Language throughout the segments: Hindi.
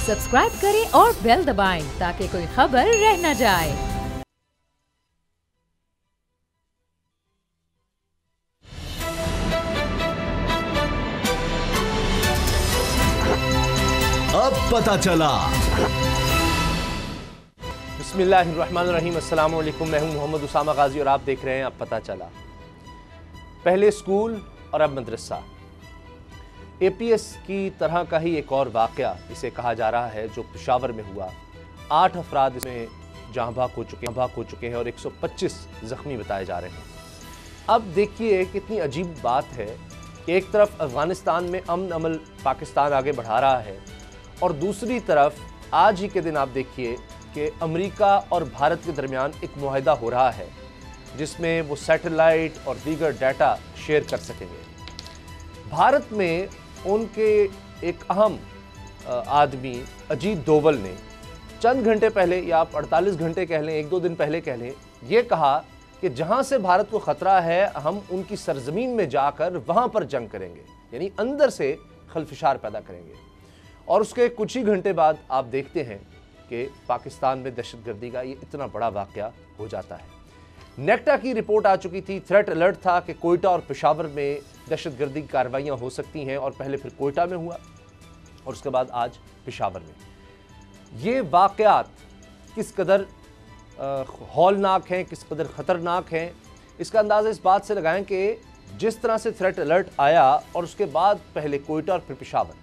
सब्सक्राइब करें और बेल दबाएं ताकि कोई खबर रह न जाए। अब पता चला। बिस्मिल्लाहिर्रहमानिर्रहीम, अस्सलाम वालेकुम। मैं हूं मोहम्मद उसामा गाजी और आप देख रहे हैं अब पता चला। पहले स्कूल और अब मदरसा। एपीएस की तरह का ही एक और वाक़या इसे कहा जा रहा है जो पेशावर में हुआ। 8 अफराद इसमें जहाँ भाग हो चुके हैं और 125 ज़ख्मी बताए जा रहे हैं। अब देखिए कितनी अजीब बात है कि एक तरफ अफ़गानिस्तान में अमन अमल पाकिस्तान आगे बढ़ा रहा है और दूसरी तरफ आज ही के दिन आप देखिए कि अमेरिका और भारत के दरमियान एक मुआहदा हो रहा है जिसमें वो सैटेलाइट और दीगर डाटा शेयर कर सकेंगे। भारत में उनके एक अहम आदमी अजीत डोवल ने चंद घंटे पहले या आप 48 घंटे कह लें, 1-2 दिन पहले कह लें, ये कहा कि जहां से भारत को खतरा है हम उनकी सरजमीन में जाकर वहां पर जंग करेंगे, यानी अंदर से खलफिशार पैदा करेंगे। और उसके कुछ ही घंटे बाद आप देखते हैं कि पाकिस्तान में दहशतगर्दी का ये इतना बड़ा वाक़या हो जाता है। नेक्टा की रिपोर्ट आ चुकी थी, थ्रेट अलर्ट था कि कोयटा और पेशावर में दहशतगर्दी की कार्रवाइयाँ हो सकती हैं और पहले फिर कोयटा में हुआ और उसके बाद आज पेशावर में। ये वाक़यात किस कदर हौलनाक हैं, किस कदर ख़तरनाक हैं, इसका अंदाज़ा इस बात से लगाएं कि जिस तरह से थ्रेट अलर्ट आया और उसके बाद पहले कोयटा और फिर पेशावर,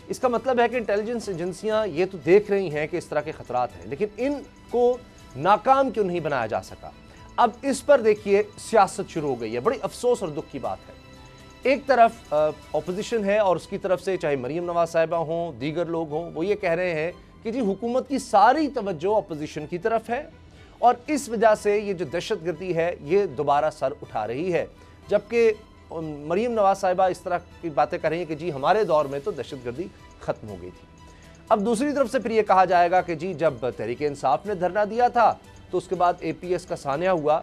इसका मतलब है कि इंटेलिजेंस एजेंसियां ये तो देख रही हैं कि इस तरह के खतरात हैं, लेकिन इनको नाकाम क्यों नहीं बनाया जा सका। अब इस पर देखिए सियासत शुरू हो गई है। बड़ी अफसोस और दुख की बात है। एक तरफ ऑपोजिशन है और उसकी तरफ से चाहे मरीम नवाज साहिबा हों, दीगर लोग हों, वो ये कह रहे हैं कि जी हुकूमत की सारी तवज्जो ऑपोजिशन की तरफ है और इस वजह से ये जो दहशतगर्दी है ये दोबारा सर उठा रही है। जबकि मरीम नवाज साहिबा इस तरह की बातें कर रही हैं कि जी हमारे दौर में तो दहशतगर्दी ख़त्म हो गई थी। अब दूसरी तरफ से फिर ये कहा जाएगा कि जी जब तहरीक इंसाफ ने धरना दिया था तो उसके बाद एपीएस का सानिया हुआ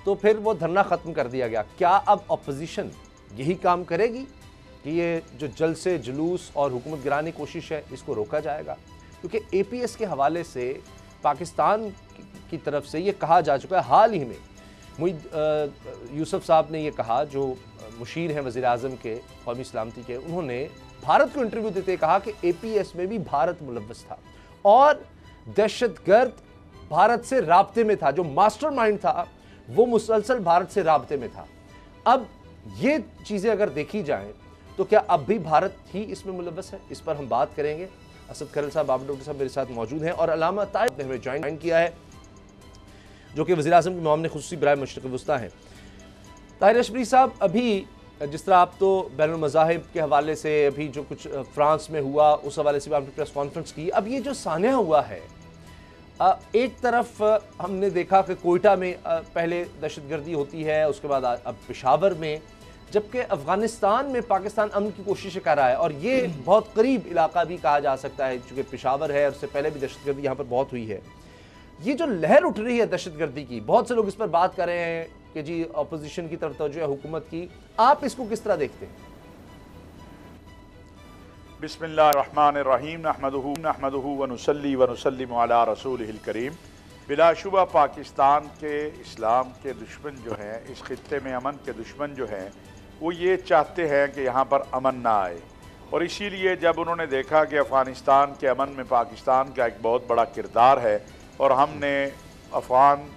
तो फिर वो धरना ख़त्म कर दिया गया। क्या अब अपोजिशन यही काम करेगी कि ये जो जलसे जुलूस और हुकूमत गिराने की कोशिश है इसको रोका जाएगा? क्योंकि एपीएस के हवाले से पाकिस्तान की तरफ से ये कहा जा चुका है, हाल ही में मुईद यूसुफ साहब ने ये कहा, जो मुशीर हैं वज़ीर आज़म के कौमी सलामती के, उन्होंने भारत को इंटरव्यू देते कहा कि एपीएस में भी भारत मुलव्वस था और दहशतगर्द भारत से राब्ते में था, जो मास्टरमाइंड था वो मुसलसल भारत से राब्ते में था। अब ये चीज़ें अगर देखी जाएं तो क्या अब भी भारत ही इसमें मुलव्वस है? इस पर हम बात करेंगे। असद खरल साहब, बाबर डॉक्टर साहब मेरे साथ मौजूद हैं और अलामा ताइब ने हमें ज्वाइन किया है जो कि वज़ीर आज़म के मामले खुसूसी बराए मशरिक़ वस्ता हैं। ताहिर अशबरी साहब, अभी जिस तरह आप तो बैनुल मज़ाहिब के हवाले से अभी जो कुछ फ्रांस में हुआ उस हवाले से भी आपने प्रेस कॉन्फ्रेंस की, अब ये जो सानिया हुआ है, एक तरफ हमने देखा कि कोयटा में पहले दहशतगर्दी होती है, उसके बाद अब पेशावर में, जबकि अफ़गानिस्तान में पाकिस्तान अमन की कोशिश कर रहा है और ये बहुत करीब इलाका भी कहा जा सकता है चूँकि पेशावर है और उससे पहले भी दहशतगर्दी यहाँ पर बहुत हुई है। ये जो लहर उठ रही है दहशतगर्दी की, बहुत से लोग इस पर बात कर रहे हैं कि जी अपोजिशन की तरफ तवज्जो है हुकूमत की, आप इसको किस तरह देखते हैं? बिस्मिल्लाहिर्रहमानिर्रहीम, नहमदुहु व नुसल्ली व नुसल्लिमु अला रसूलिहिल करीम। बिलाशुबा पाकिस्तान के इस्लाम के दुश्मन जो हैं, इस खित्ते में अमन के दुश्मन जो हैं, वो ये चाहते हैं कि यहाँ पर अमन ना आए और इसीलिए जब उन्होंने देखा कि अफ़गानिस्तान के अमन में पाकिस्तान का एक बहुत बड़ा किरदार है और हमने अफ़गान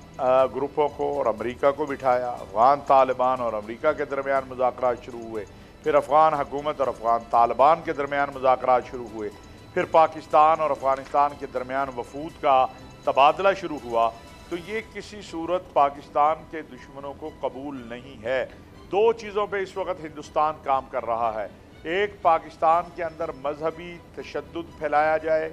ग्रुपों को और अमेरिका को बिठाया, अफ़गान तालिबान और अमेरिका के दरमियान मुज़ाकरात शुरू हुए, फिर अफ़गान हुकूमत और अफ़गान तालिबान के दरमियान मुज़ाकरात शुरू हुए, फिर पाकिस्तान और अफ़गानिस्तान के दरमियान वफूद का तबादला शुरू हुआ, तो ये किसी सूरत पाकिस्तान के दुश्मनों को कबूल नहीं है। 2 चीज़ों पे इस वक्त हिंदुस्तान काम कर रहा है। एक, पाकिस्तान के अंदर मजहबी तशद्दुद फैलाया जाए,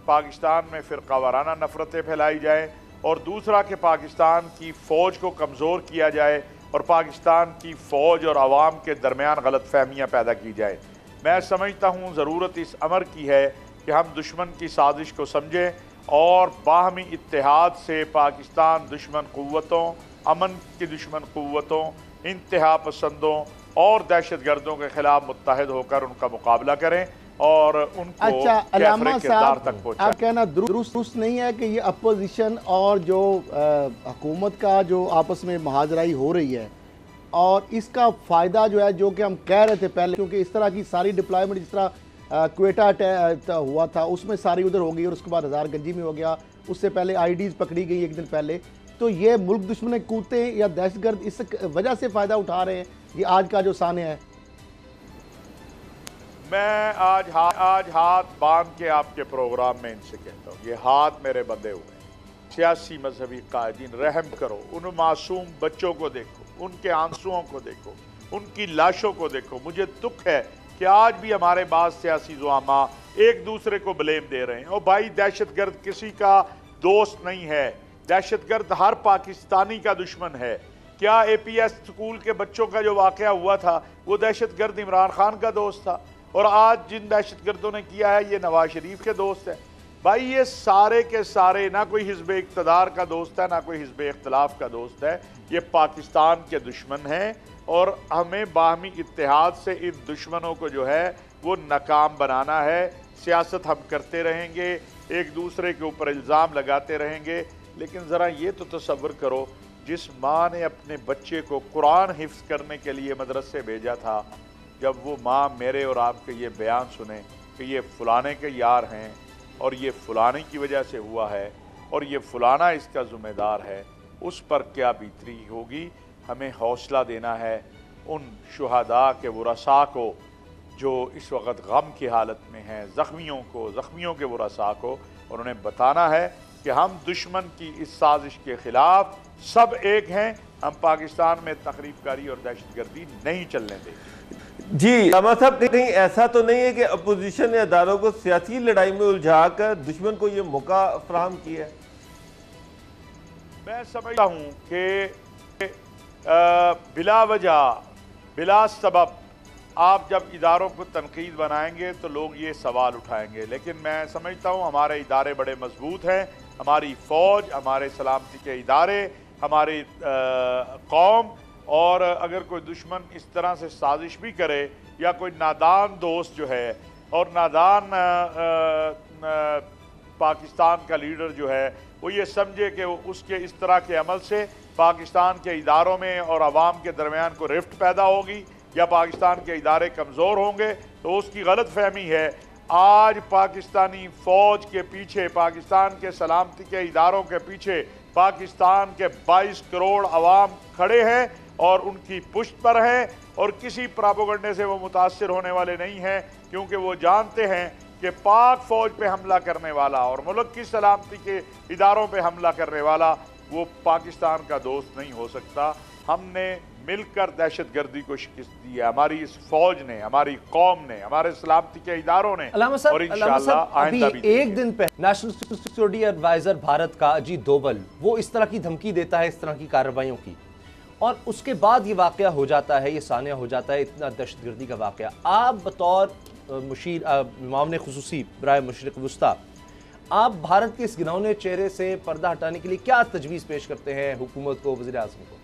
पाकिस्तान में फ़िरका वाराना नफ़रतें फैलाई जाए, और दूसरा कि पाकिस्तान की फ़ौज को कमज़ोर किया जाए और पाकिस्तान की फ़ौज और आवाम के दरमियान गलतफ़हमियाँ पैदा की जाए। मैं समझता हूँ ज़रूरत इस अमर की है कि हम दुश्मन की साजिश को समझें और बाहमी इत्तेहाद से पाकिस्तान दुश्मन क़ुव्वतों, अमन की दुश्मन क़ुव्वतों, इंतहा पसंदों और दहशत गर्दों के ख़िलाफ़ मुत्तहद होकर उनका मुकाबला करें। और उनको अच्छा अलामा किरदार साहब, तक पहुंचा। आप कहना दुरुस्त नहीं है कि ये अपोजिशन और जो हुकूमत का जो आपस में महाजराई हो रही है और इसका फ़ायदा जो है, जो कि हम कह रहे थे पहले, क्योंकि इस तरह की सारी डिप्लॉयमेंट जिस तरह क्वेटा हुआ था उसमें सारी उधर हो गई और उसके बाद हज़ारगंजी में हो गया, उससे पहले आईडीज़ पकड़ी गई एक दिन पहले, तो ये मुल्क दुश्मन कूदते या दहशतगर्द इस वजह से फ़ायदा उठा रहे हैं, ये आज का जो साने है। मैं आज हाथ बांध के आपके प्रोग्राम में इनसे कहता हूँ, ये हाथ मेरे बंधे हुए हैं। सियासी मजहबी कायदीन, रहम करो, उन मासूम बच्चों को देखो, उनके आंसुओं को देखो, उनकी लाशों को देखो। मुझे दुख है कि आज भी हमारे बाद सियासी जुआमा एक दूसरे को ब्लेम दे रहे हैं। और भाई, दहशतगर्द किसी का दोस्त नहीं है, दहशतगर्द हर पाकिस्तानी का दुश्मन है। क्या APS स्कूल के बच्चों का जो वाकया हुआ था वो दहशतगर्द इमरान खान का दोस्त था? और आज जिन दहशतगर्दों ने किया है ये नवाज शरीफ के दोस्त है। भाई, ये सारे के सारे ना कोई हिज़्ब इक़्तिदार का दोस्त है, ना कोई हिज़्ब इख्तिलाफ का दोस्त है, ये पाकिस्तान के दुश्मन हैं। और हमें बाहमी इत्तेहाद से इन दुश्मनों को जो है वो नाकाम बनाना है। सियासत हम करते रहेंगे, एक दूसरे के ऊपर इल्ज़ाम लगाते रहेंगे, लेकिन ज़रा ये तो तसव्वुर करो, जिस माँ ने अपने बच्चे को कुरान हिफ्ज़ करने के लिए मदरसे भेजा था, जब वो माँ मेरे और आपके ये बयान सुने कि ये फ़लाने के यार हैं और ये फ़लाने की वजह से हुआ है और ये फ़लाना इसका ज़िम्मेदार है, उस पर क्या बीतरी होगी। हमें हौसला देना है उन शुहदा के वरसा को जो इस वक्त गम की हालत में हैं, ज़ख्मियों के वरसा को, और उन्हें बताना है कि हम दुश्मन की इस साजिश के ख़िलाफ़ सब एक हैं। हम पाकिस्तान में तखरीबकारी और दहशतगर्दी नहीं चलने देंगे। जी अमा साहब, कहीं ऐसा तो नहीं है कि अपोजिशन ने अदारों को सियासी लड़ाई में उलझा कर दुश्मन को ये मौका फराहम किया है? मैं समझता हूँ कि बिला वजह, बिला सबब आप जब इदारों को तनकीद बनाएंगे तो लोग ये सवाल उठाएंगे, लेकिन मैं समझता हूँ हमारे इदारे बड़े मजबूत हैं। हमारी फ़ौज, हमारे सलामती के इदारे, हमारी कौम, और अगर कोई दुश्मन इस तरह से साजिश भी करे या कोई नादान दोस्त जो है और नादान पाकिस्तान का लीडर जो है वो ये समझे कि उसके इस तरह के अमल से पाकिस्तान के इदारों में और अवाम के दरमियान को रिफ्ट पैदा होगी या पाकिस्तान के इदारे कमज़ोर होंगे, तो उसकी गलत फहमी है। आज पाकिस्तानी फ़ौज के पीछे, पाकिस्तान के सलामती के इदारों के पीछे पाकिस्तान के 22 करोड़ अवाम खड़े हैं और उनकी पुष्ट पर हैं, और किसी प्रोपेगेंडे से वो मुतासिर होने वाले नहीं हैं, क्योंकि वो जानते हैं कि पाक फ़ौज पे हमला करने वाला और मुल्क की सलामती के इदारों पे हमला करने वाला वो पाकिस्तान का दोस्त नहीं हो सकता। हमने मिलकर दहशतगर्दी को शिकस्त दी है, हमारी इस फौज ने, हमारी कौम ने, हमारे सलामती के इदारों ने, और इंशाअल्लाह आइंदा भी। एक दिन पहले नेशनल सिक्योरिटी एडवाइजर भारत का अजीत डोभाल वो इस तरह की धमकी देता है, इस तरह की कार्रवाइयों की, और उसके बाद ये वाक़या हो जाता है, ये सानिया हो जाता है, इतना दहशतगर्दी का वाक़या। आप बतौर मुशीर मामले खुसूसी बराए मशरिक़ वुस्ता, आप भारत के इस गिनौने चेहरे से पर्दा हटाने के लिए क्या तजवीज़ पेश करते हैं हुकूमत को, वज़ीर आज़म को?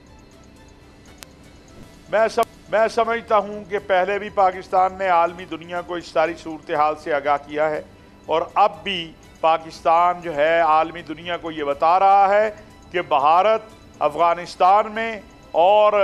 मैं समझता हूँ कि पहले भी पाकिस्तान ने आलमी दुनिया को इस सारी सूरत हाल से आगाह किया है, और अब भी पाकिस्तान जो है आलमी दुनिया को ये बता रहा है कि भारत अफ़गानिस्तान में और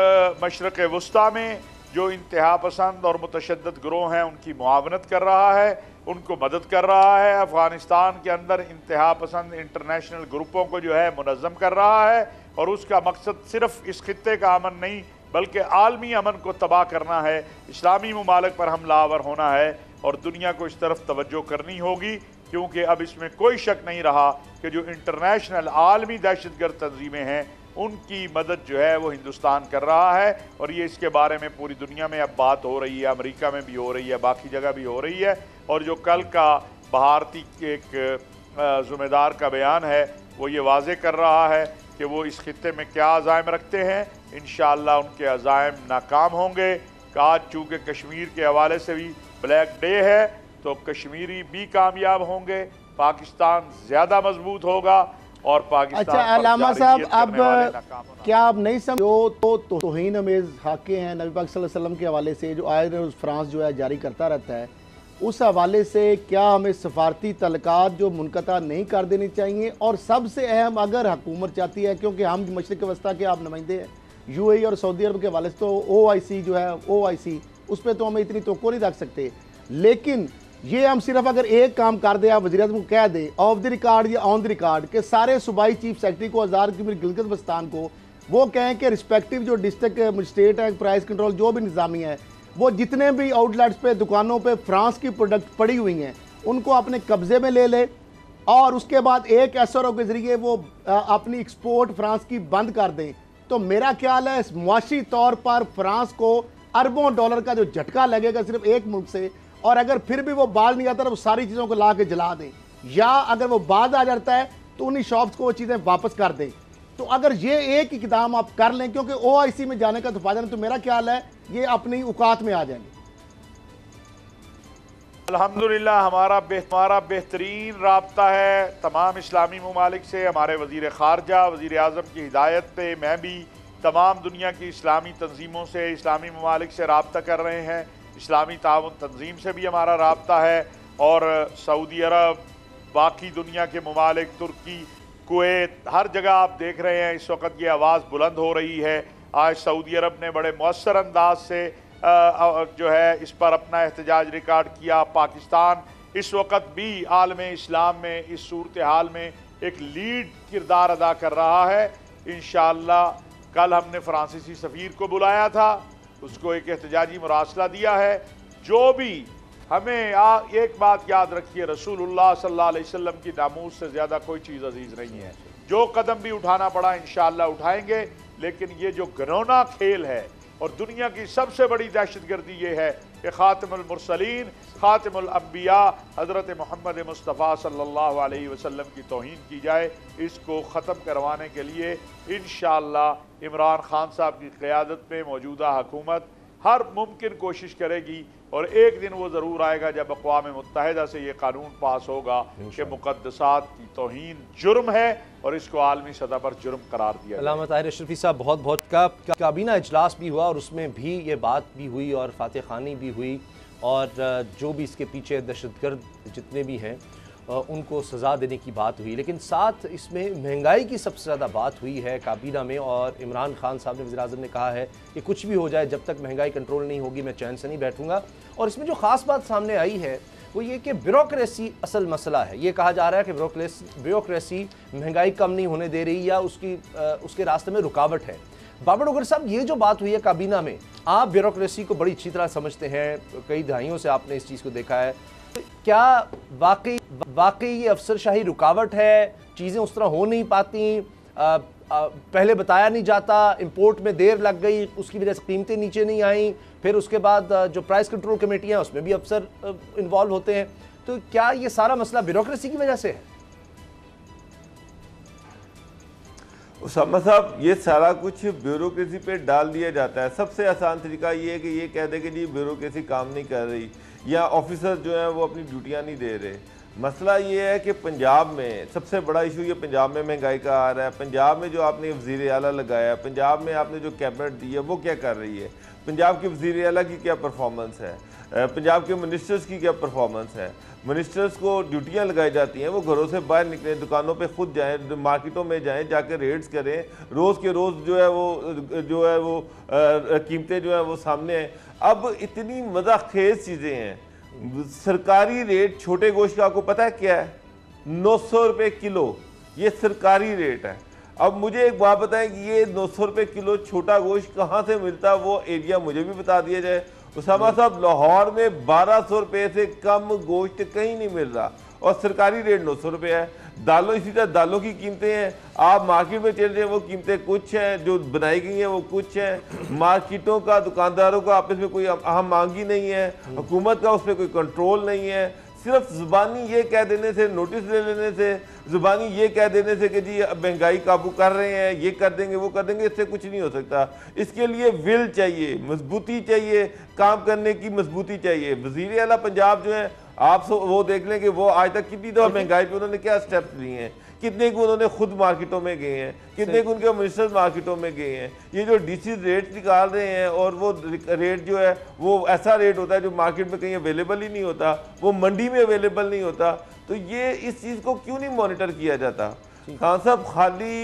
मशरिक़ वुस्ता में जो इंतहा पसंद और मुतशद्दिद गिरोह हैं उनकी मुआवनत कर रहा है, उनको मदद कर रहा है। अफ़गानिस्तान के अंदर इंतहा पसंद इंटरनेशनल ग्रुपों को जो है मुनज़्ज़म कर रहा है, और उसका मकसद सिर्फ इस खित्ते का अमन नहीं बल्कि आलमी अमन को तबाह करना है, इस्लामी ममालिक पर हमलावर होना है, और दुनिया को इस तरफ तवज्जो करनी होगी, क्योंकि अब इसमें कोई शक नहीं रहा कि जो इंटरनेशनल आलमी दहशतगर्द तंजीमें हैं उनकी मदद जो है वो हिंदुस्तान कर रहा है। और ये इसके बारे में पूरी दुनिया में अब बात हो रही है, अमेरिका में भी हो रही है, बाकी जगह भी हो रही है। और जो कल का भारती एक ज़िम्मेदार का बयान है वो ये वाज़े कर रहा है कि वो इस खित्ते में क्या अज़ाइम रखते हैं। इंशाअल्लाह उनके अज़ाइम नाकाम होंगे। आज चूँकि कश्मीर के हवाले से भी ब्लैक डे है तो कश्मीरी भी कामयाब होंगे, पाकिस्तान ज़्यादा मजबूत होगा और पाकिस्तान। अच्छा अलामा साहब, अब क्या आप नहीं समझो तो तौहीन अमेज़ हाके हैं नबी पाक सल्लल्लाहु अलैहि वसल्लम के हवाले से, जो आए रोज़ फ्रांस जो है जारी करता रहता है, उस हवाले से क्या हमें सफारती तल्लुकात जो मुनक़ता नहीं कर देनी चाहिए, और सबसे अहम अगर हुकूमत चाहती है, क्योंकि हम मशरिक़ वस्ता के आप नुमाइंदे हैं यूएई और सऊदी अरब के हवाले से, तो OIC जो है OIC उस पर तो हमें इतनी तवक्को नहीं रख सकते, लेकिन ये हम सिर्फ अगर एक काम कर दें, आप वज़ीर आज़म को कह दें ऑफ द रिकॉर्ड या ऑन द रिकॉर्ड के सारे सूबाई चीफ सेक्रेटरी को, आज़ाद कश्मीर गिलगित बल्तिस्तान को, वो कहें कि रिस्पेक्टिव जो डिस्ट्रिक्ट मजिस्ट्रेट है, प्राइस कंट्रोल जो भी निज़ामी है, वो जितने भी आउटलेट्स पे दुकानों पे फ्रांस की प्रोडक्ट पड़ी हुई हैं उनको अपने कब्जे में ले ले, और उसके बाद एक SRO के ज़रिए वो अपनी एक्सपोर्ट फ्रांस की बंद कर दें। तो मेरा ख्याल है मुआशी तौर पर फ्रांस को अरबों डॉलर का जो झटका लगेगा सिर्फ एक मुल्क से, और अगर फिर भी वो बाज नहीं आता तो वो सारी चीज़ों को ला के जला दें, या अगर वो बाज आ जाता है तो उन्हीं शॉप्स को वो चीज़ें वापस कर दें। तो अगर ये एक ही इक़दाम आप कर लें, क्योंकि OIC में जाने का तो फायदा नहीं, तो मेरा ख्याल है ये अपनी औकात में आ जाएंगे। अल्हम्दुलिल्लाह हमारा बेहतरीन राब्ता है तमाम इस्लामी ममालिक से। हमारे वज़ीर ख़ारजा वज़ीर आज़म की हिदायत पे मैं भी तमाम दुनिया की इस्लामी तंजीमों से, इस्लामी ममालिक से रब्ता कर रहे हैं। इस्लामी ताउन तंजीम से भी हमारा रब्ता है, और सऊदी अरब, बाकी दुनिया के ममालिक, तुर्की, कुवैत, हर जगह आप देख रहे हैं इस वक्त ये आवाज़ बुलंद हो रही है। आज सऊदी अरब ने बड़े मौसर अंदाज से जो है इस पर अपना एहतजाज रिकॉर्ड किया। पाकिस्तान इस वक्त भी आलम इस्लाम में इस सूरत हाल में एक लीड किरदार अदा कर रहा है। इंशाअल्लाह कल हमने फ्रांसीसी सफ़ीर को बुलाया था, उसको एक एहतजाजी मुरासला दिया है। जो भी हमें एक बात याद रखिए, रसूलुल्लाह सल्लल्लाहु अलैहि वसल्लम की नामूस से ज़्यादा कोई चीज़ अजीज़ नहीं है। जो कदम भी उठाना पड़ा इंशाअल्लाह उठाएंगे, लेकिन ये जो घिनौना खेल है और दुनिया की सबसे बड़ी दहशतगर्दी ये है कि ख़ातिमुल मुरसलीन, ख़ातिमुल अंबिया हज़रत मोहम्मद मुस्तफ़ा सल्लल्लाहु अलैहि वसल्लम की तौहीन की जाए। इसको ख़त्म करवाने के लिए इंशाअल्लाह इमरान खान साहब की क़यादत में मौजूदा हुकूमत हर मुमकिन कोशिश करेगी, और एक दिन वो ज़रूर आएगा जब अक़वाम मुत्तहिदा से ये कानून पास होगा कि मुक़द्दसात की तौहीन जुर्म है और इसको आलमी सतह पर जुर्म करार दिया। अल्लामा ताहिर अशरफी साहब बहुत बहुत का काबीना इजलास भी हुआ और उसमें भी ये बात भी हुई और फातह खानी भी हुई, और जो भी इसके पीछे दहशतगर्द जितने भी हैं उनको सज़ा देने की बात हुई। लेकिन साथ इसमें महंगाई की सबसे ज़्यादा बात हुई है काबीना में, और इमरान खान साहब ने, वज़ीर आज़म ने कहा है कि कुछ भी हो जाए जब तक महंगाई कंट्रोल नहीं होगी मैं चैन से नहीं बैठूंगा। और इसमें जो ख़ास बात सामने आई है वो ये कि ब्यूरोक्रेसी असल मसला है। ये कहा जा रहा है कि ब्यूरोक्रेसी महंगाई कम नहीं होने दे रही या उसके रास्ते में रुकावट है। बाबर डोगर साहब, ये जो बात हुई है काबीना में, आप ब्यूरोक्रेसी को बड़ी अच्छी तरह समझते हैं, कई दहाइयों से आपने इस चीज़ को देखा है, तो क्या वाकई ये अफसरशाही रुकावट है? चीज़ें उस तरह हो नहीं पाती, पहले बताया नहीं जाता, इंपोर्ट में देर लग गई, उसकी वजह से कीमतें नीचे नहीं आई, फिर उसके बाद जो प्राइस कंट्रोल कमेटियाँ हैं उसमें भी अफसर इन्वॉल्व होते हैं, तो क्या ये सारा मसला ब्यूरोक्रेसी की वजह से है? उसामा साहब, ये सारा कुछ ब्यूरोक्रेसी पे डाल दिया जाता है। सबसे आसान तरीका ये है कि ये कह दे कि जी ब्यूरोक्रेसी काम नहीं कर रही या ऑफिसर जो है वो अपनी ड्यूटियां नहीं दे रहे। मसला ये है कि पंजाब में सबसे बड़ा इशू ये पंजाब में महंगाई का आ रहा है। पंजाब में जो आपने वज़ीर आला लगाया, पंजाब में आपने जो कैबिनेट दी है वो क्या कर रही है, पंजाब के वज़ीर आला की क्या परफॉर्मेंस है, पंजाब के मिनिस्टर्स की क्या परफॉर्मेंस है। मिनिस्टर्स को ड्यूटियां लगाई जाती हैं, वो घरों से बाहर निकलें, दुकानों पे खुद जाएं, मार्केटों में जाएं, जाके रेड्स करें, रोज़ के रोज़ जो है वो कीमतें जो है वो सामने हैं। अब इतनी मज़ाखेज़ चीज़ें हैं। सरकारी रेट छोटे गोश्त का आपको पता है क्या है? 900 रुपये किलो, ये सरकारी रेट है। अब मुझे एक बात बताएं कि ये 900 रुपये किलो छोटा गोश्त कहाँ से मिलता है, वो एरिया मुझे भी बता दिया जाए। उसामा साहब, लाहौर में 1200 रुपये से कम गोश्त कहीं नहीं मिल रहा और सरकारी रेट 900 रुपये है। दालों, इसी तरह दालों की कीमतें हैं, आप मार्केट में चल रहे हैं वो कीमतें कुछ हैं, जो बनाई गई हैं वो कुछ हैं। मार्केटों का, दुकानदारों का आपस में कोई अहम मांगी नहीं है, हुकूमत का उस पर कोई कंट्रोल नहीं है। सिर्फ ज़ुबानी ये कह देने से, नोटिस ले लेने से, ज़ुबानी ये कह देने से कि जी महंगाई काबू कर रहे हैं, ये कर देंगे वो कर देंगे, इससे कुछ नहीं हो सकता। इसके लिए विल चाहिए, मजबूती चाहिए, काम करने की मजबूती चाहिए। वज़ीर आला पंजाब जो है आप वो देख लें कि वो आज तक कितनी दफा महंगाई पे उन्होंने क्या स्टेप्स लिए हैं, कितने को उन्होंने खुद मार्केटों में गए हैं, कितने को उनके मिनिस्टर्स मार्केटों में गए हैं। ये जो डीसी रेट निकाल रहे हैं और वो रेट जो है वो ऐसा रेट होता है जो मार्केट में कहीं अवेलेबल ही नहीं होता, वो मंडी में अवेलेबल नहीं होता। तो ये इस चीज़ को क्यों नहीं मॉनिटर किया जाता? खान साहब खाली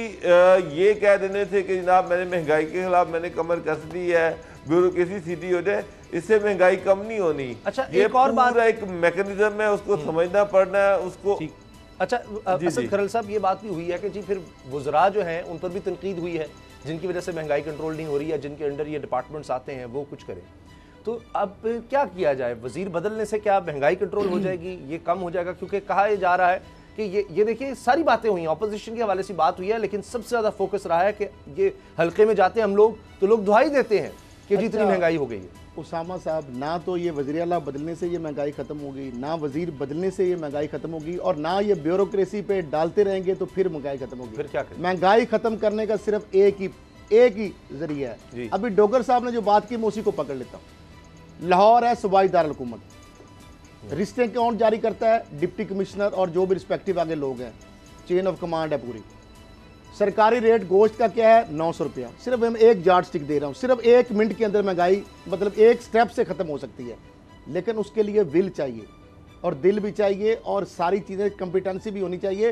ये कह देने से कि जनाब मैंने महंगाई के खिलाफ मैंने कमर कस दी है, ब्यूरोक्रेसी सीधी हो जाए, इससे महंगाई कम नहीं होनी। अच्छा, ये एक और बात, एक मैकेनिज्म है, उसको समझना पड़ना है उसको। अच्छा असद खरल साहब, ये बात भी हुई है कि जी फिर वुज़रा जो हैं उन पर भी तनकीद हुई है जिनकी वजह से महंगाई कंट्रोल नहीं हो रही है, जिनके अंडर ये डिपार्टमेंट्स आते हैं वो कुछ करें। तो अब क्या किया जाए? वजीर बदलने से क्या महंगाई कंट्रोल हो जाएगी, ये कम हो जाएगा? क्योंकि कहा जा रहा है कि ये देखिए सारी बातें हुई हैं, अपोजिशन के हवाले से बात हुई है, लेकिन सबसे ज़्यादा फोकस रहा है कि ये हल्के में जाते हैं हम लोग तो लोग दुहाई देते हैं कि जितनी महंगाई हो गई है। उसामा साहब, ना तो ये वज़ीर आला बदलने से ये महंगाई ख़त्म होगी, ना वज़ीर बदलने से ये महंगाई ख़त्म होगी, और ना ये ब्यूरोक्रेसी पे डालते रहेंगे तो फिर महंगाई ख़त्म होगी। फिर क्या करें? महंगाई ख़त्म करने का सिर्फ एक ही जरिया है। अभी डोगर साहब ने जो बात की मैं उसी को पकड़ लेता हूँ। लाहौर है सूबाई दारुल हुकूमत, रिश्ते कौन जारी करता है? डिप्टी कमिश्नर और जो भी रिस्पेक्टिव आगे लोग हैं, चेन ऑफ कमांड है पूरी। सरकारी रेट गोश्त का क्या है? 900 रुपया। सिर्फ मैं एक जार्ड स्टिक दे रहा हूँ, सिर्फ 1 मिनट के अंदर महंगाई मतलब एक स्टेप से ख़त्म हो सकती है, लेकिन उसके लिए विल चाहिए और दिल भी चाहिए और सारी चीज़ें कॉम्पिटेंसी भी होनी चाहिए।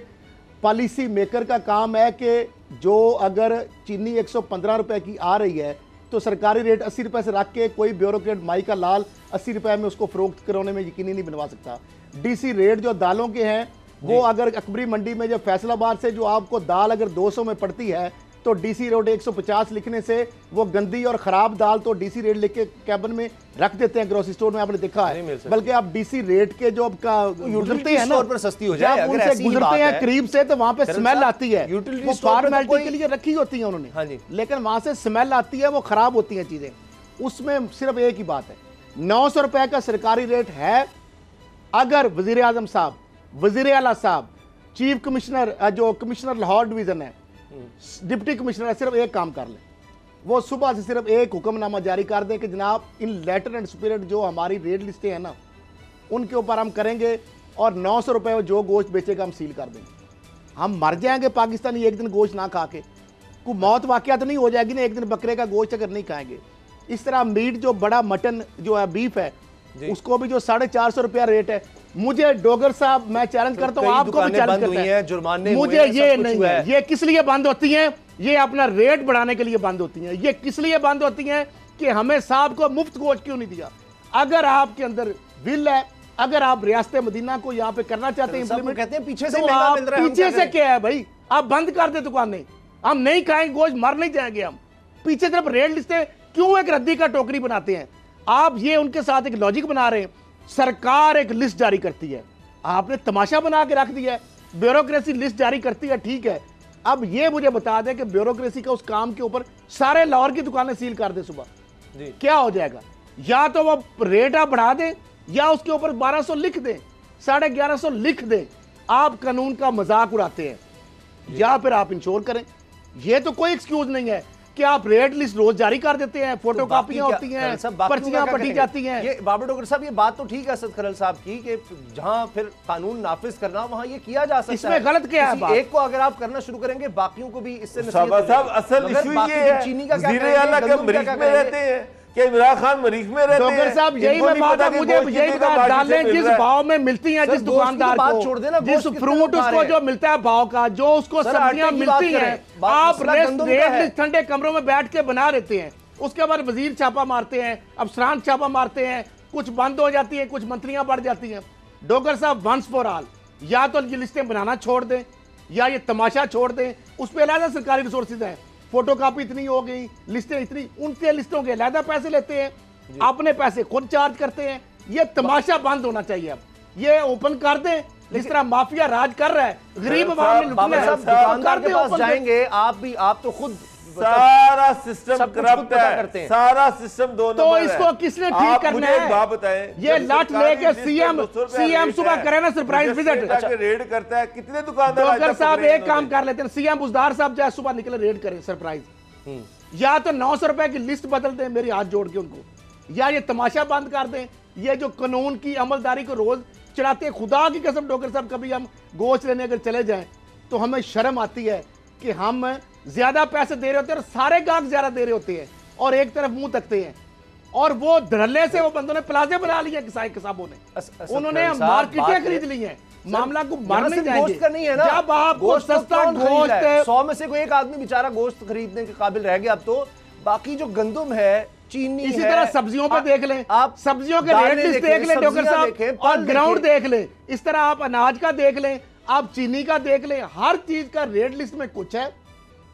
पॉलिसी मेकर का काम है कि जो अगर चीनी 115 रुपए की आ रही है तो सरकारी रेट 80 रुपए से रख के कोई ब्यूरोक्रेट माई का लाल 80 रुपए में उसको फरोख्त कराने में यकीनी नहीं बनवा सकता। डीसी रेट जो दालों के हैं वो अगर अकबरी मंडी में जब फैसलाबाद से जो आपको दाल अगर 200 में पड़ती है तो डीसी रेट 150 लिखने से वो गंदी और ख़राब दाल तो डीसी रेट लेके कैबिन में रख देते हैं ग्रोसरी स्टोर में, आपने देखा है। बल्कि आप डीसी रेट के जो आपका गुजरते हैं ना पर सस्ती हो जाए, अगर उनसे गुजरते हैं करीब से तो वहां पे स्मेल आती है। वो फॉर्मेलिटी के लिए रखी होती है उन्होंने, लेकिन वहां से स्मेल आती है, वो खराब होती है चीजें। उसमें सिर्फ एक ही बात है, 900 रुपए का सरकारी रेट है। अगर वजीर आजम साहब, वजीर आला साहब, चीफ कमिश्नर जो कमिश्नर लाहौर डिवीजन है, डिप्टी कमिश्नर है, सिर्फ एक काम कर ले, वो सुबह से सिर्फ एक हुक्मनामा जारी कर दे कि जनाब इन लेटर एंड स्पिरिट जो हमारी रेट लिस्टें हैं ना उनके ऊपर हम करेंगे और 900 रुपए जो गोश्त बेचेगा हम सील कर देंगे। हम मर जाएंगे पाकिस्तानी एक दिन गोश्त ना खा के, कोई मौत वाकया तो नहीं हो जाएगी ना एक दिन बकरे का गोश्त अगर नहीं खाएंगे। इस तरह मीट जो बड़ा मटन जो है बीफ है उसको भी जो 450 रुपया रेट है। मुझे डोगर साहब मैं चैलेंज करता हूँ, आपको भी चैलेंज करता है, जुर्माने मुझे ये नहीं है, ये किस लिए बंद होती हैं? ये अपना रेट बढ़ाने के लिए बंद होती हैं। ये किस लिए बंद होती हैं कि हमें साहब को मुफ्त गोश्त क्यों नहीं दिया? अगर आपके अंदर विल है, अगर आप रियासत मदीना को यहाँ पे करना चाहते हैं इंप्लीमेंट, कहते हैं पीछे से तो आप पीछे से क्या है भाई? आप बंद कर दे दुकानें, हम नहीं खाएंगे गोश्त, मर नहीं जाएंगे हम। पीछे तरफ रेट लिस्टें क्यों एक रद्दी का टोकरी बनाते हैं? आप ये उनके साथ एक लॉजिक बना रहे हैं। सरकार एक लिस्ट जारी करती है, आपने तमाशा बना के रख दिया है। ब्यूरोक्रेसी लिस्ट जारी करती है, ठीक है। अब ये मुझे बता दें कि ब्यूरोक्रेसी का उस काम के ऊपर सारे लाहौर की दुकानें सील कर दे सुबह, क्या हो जाएगा? या तो वो रेट आप बढ़ा दें या उसके ऊपर 1200 लिख दें, 1150 लिख दें। आप कानून का मजाक उड़ाते हैं, या फिर आप इंश्योर करें। ये तो कोई एक्सक्यूज नहीं है कि आप रेट लिस्ट रोज जारी कर देते हैं, फोटो कापियां होती हैं, पर्चियां पटी जाती हैं। ये बाबर डोगर साहब, ये बात तो ठीक है असद खरल साहब की कि जहां फिर कानून नाफिज करना वहां ये किया जा सकता है। इसमें गलत क्या है? एक को अगर आप करना शुरू करेंगे बाकियों को भी इससे साहब असल इशू ये है, चीनी का क्या वज़ीर आला के मरीज में रहते हैं कि इमरान खान मरीज में रहते हैं। डॉक्टर साहब यही मैं बात है, मुझे यही बात डालें, जिस भाव में मिलती हैं, जिस दुकानदार को, जिस फ्रूट उसको जो मिलता है भाव का, जो उसको सब्जियां मिलती हैं, आप रेट ठंडे कमरों में बैठ के बना देते हैं। उसके बाद वजीर छापा मारते हैं, अफसरान छापा मारते हैं, कुछ बंद हो जाती है, कुछ मंत्रियां बढ़ जाती हैं। डॉक्टर साहब वंस फॉर ऑल, या तो ये लिस्टें बनाना छोड़ दें या ये तमाशा छोड़ दें। उस पर अलग सरकारी रिसोर्सेज हैं, फोटो कापी इतनी हो गई, लिस्टें इतनी, उनके लिस्टों के अलग पैसे लेते हैं, अपने पैसे खुद चार्ज करते हैं। ये तमाशा बंद होना चाहिए। अब ये ओपन कर दें, जिस तरह माफिया राज कर रहा है, गरीब आवाम में लुटना है। दुकानदार के पास जाएंगे आप भी, आप तो खुद सारा सिस्टम करप्ट है, सारा सिस्टम दोनों। तो इसको किसने ठीक करना है? बात बताएं, ये लट लेके सीएम सुबह करे ना सरप्राइज विजिट, रेड करता है, कितने दुकानदार? डॉक्टर साहब एक काम कर लेते हैं, सीएम बुजदार साहब जाए सुबह निकले रेड करें सरप्राइज। या तो 900 रुपए की लिस्ट बदल दें मेरी हाथ जोड़ के उनको, या ये तमाशा बंद कर दें। ये जो कानून की अमलदारी को रोज चढ़ाते हैं। खुदा की कसम डॉक्टर साहब, कभी हम गोश्त लेने अगर चले जाएं तो हमें शर्म आती है कि हम ज्यादा पैसे दे रहे होते हैं और सारे गाहक ज्यादा दे रहे होते हैं और एक तरफ मुंह तकते हैं। और वो धड़ल्ले से वो बंदों ने प्लाजे बना लिए किसाबों ने, उन्होंने मार्केटें खरीद ली हैं। मामला को मार नहीं जाएंगे। गोश्त का नहीं है ना, जब आपको सस्ता गोश्त 100 में से कोई एक आदमी बेचारा गोश्त खरीदने के काबिल रह गया, अब तो बाकी जो गंदम है, चीनी इसी है, तरह सब्जियों पे देख लें, आप सब्जियों के रेट लिस्ट देख लें डॉक्टर साहब, और ग्राउंड देख लें। इस तरह आप अनाज का देख लें, आप चीनी का देख लें, हर चीज का रेट लिस्ट में कुछ है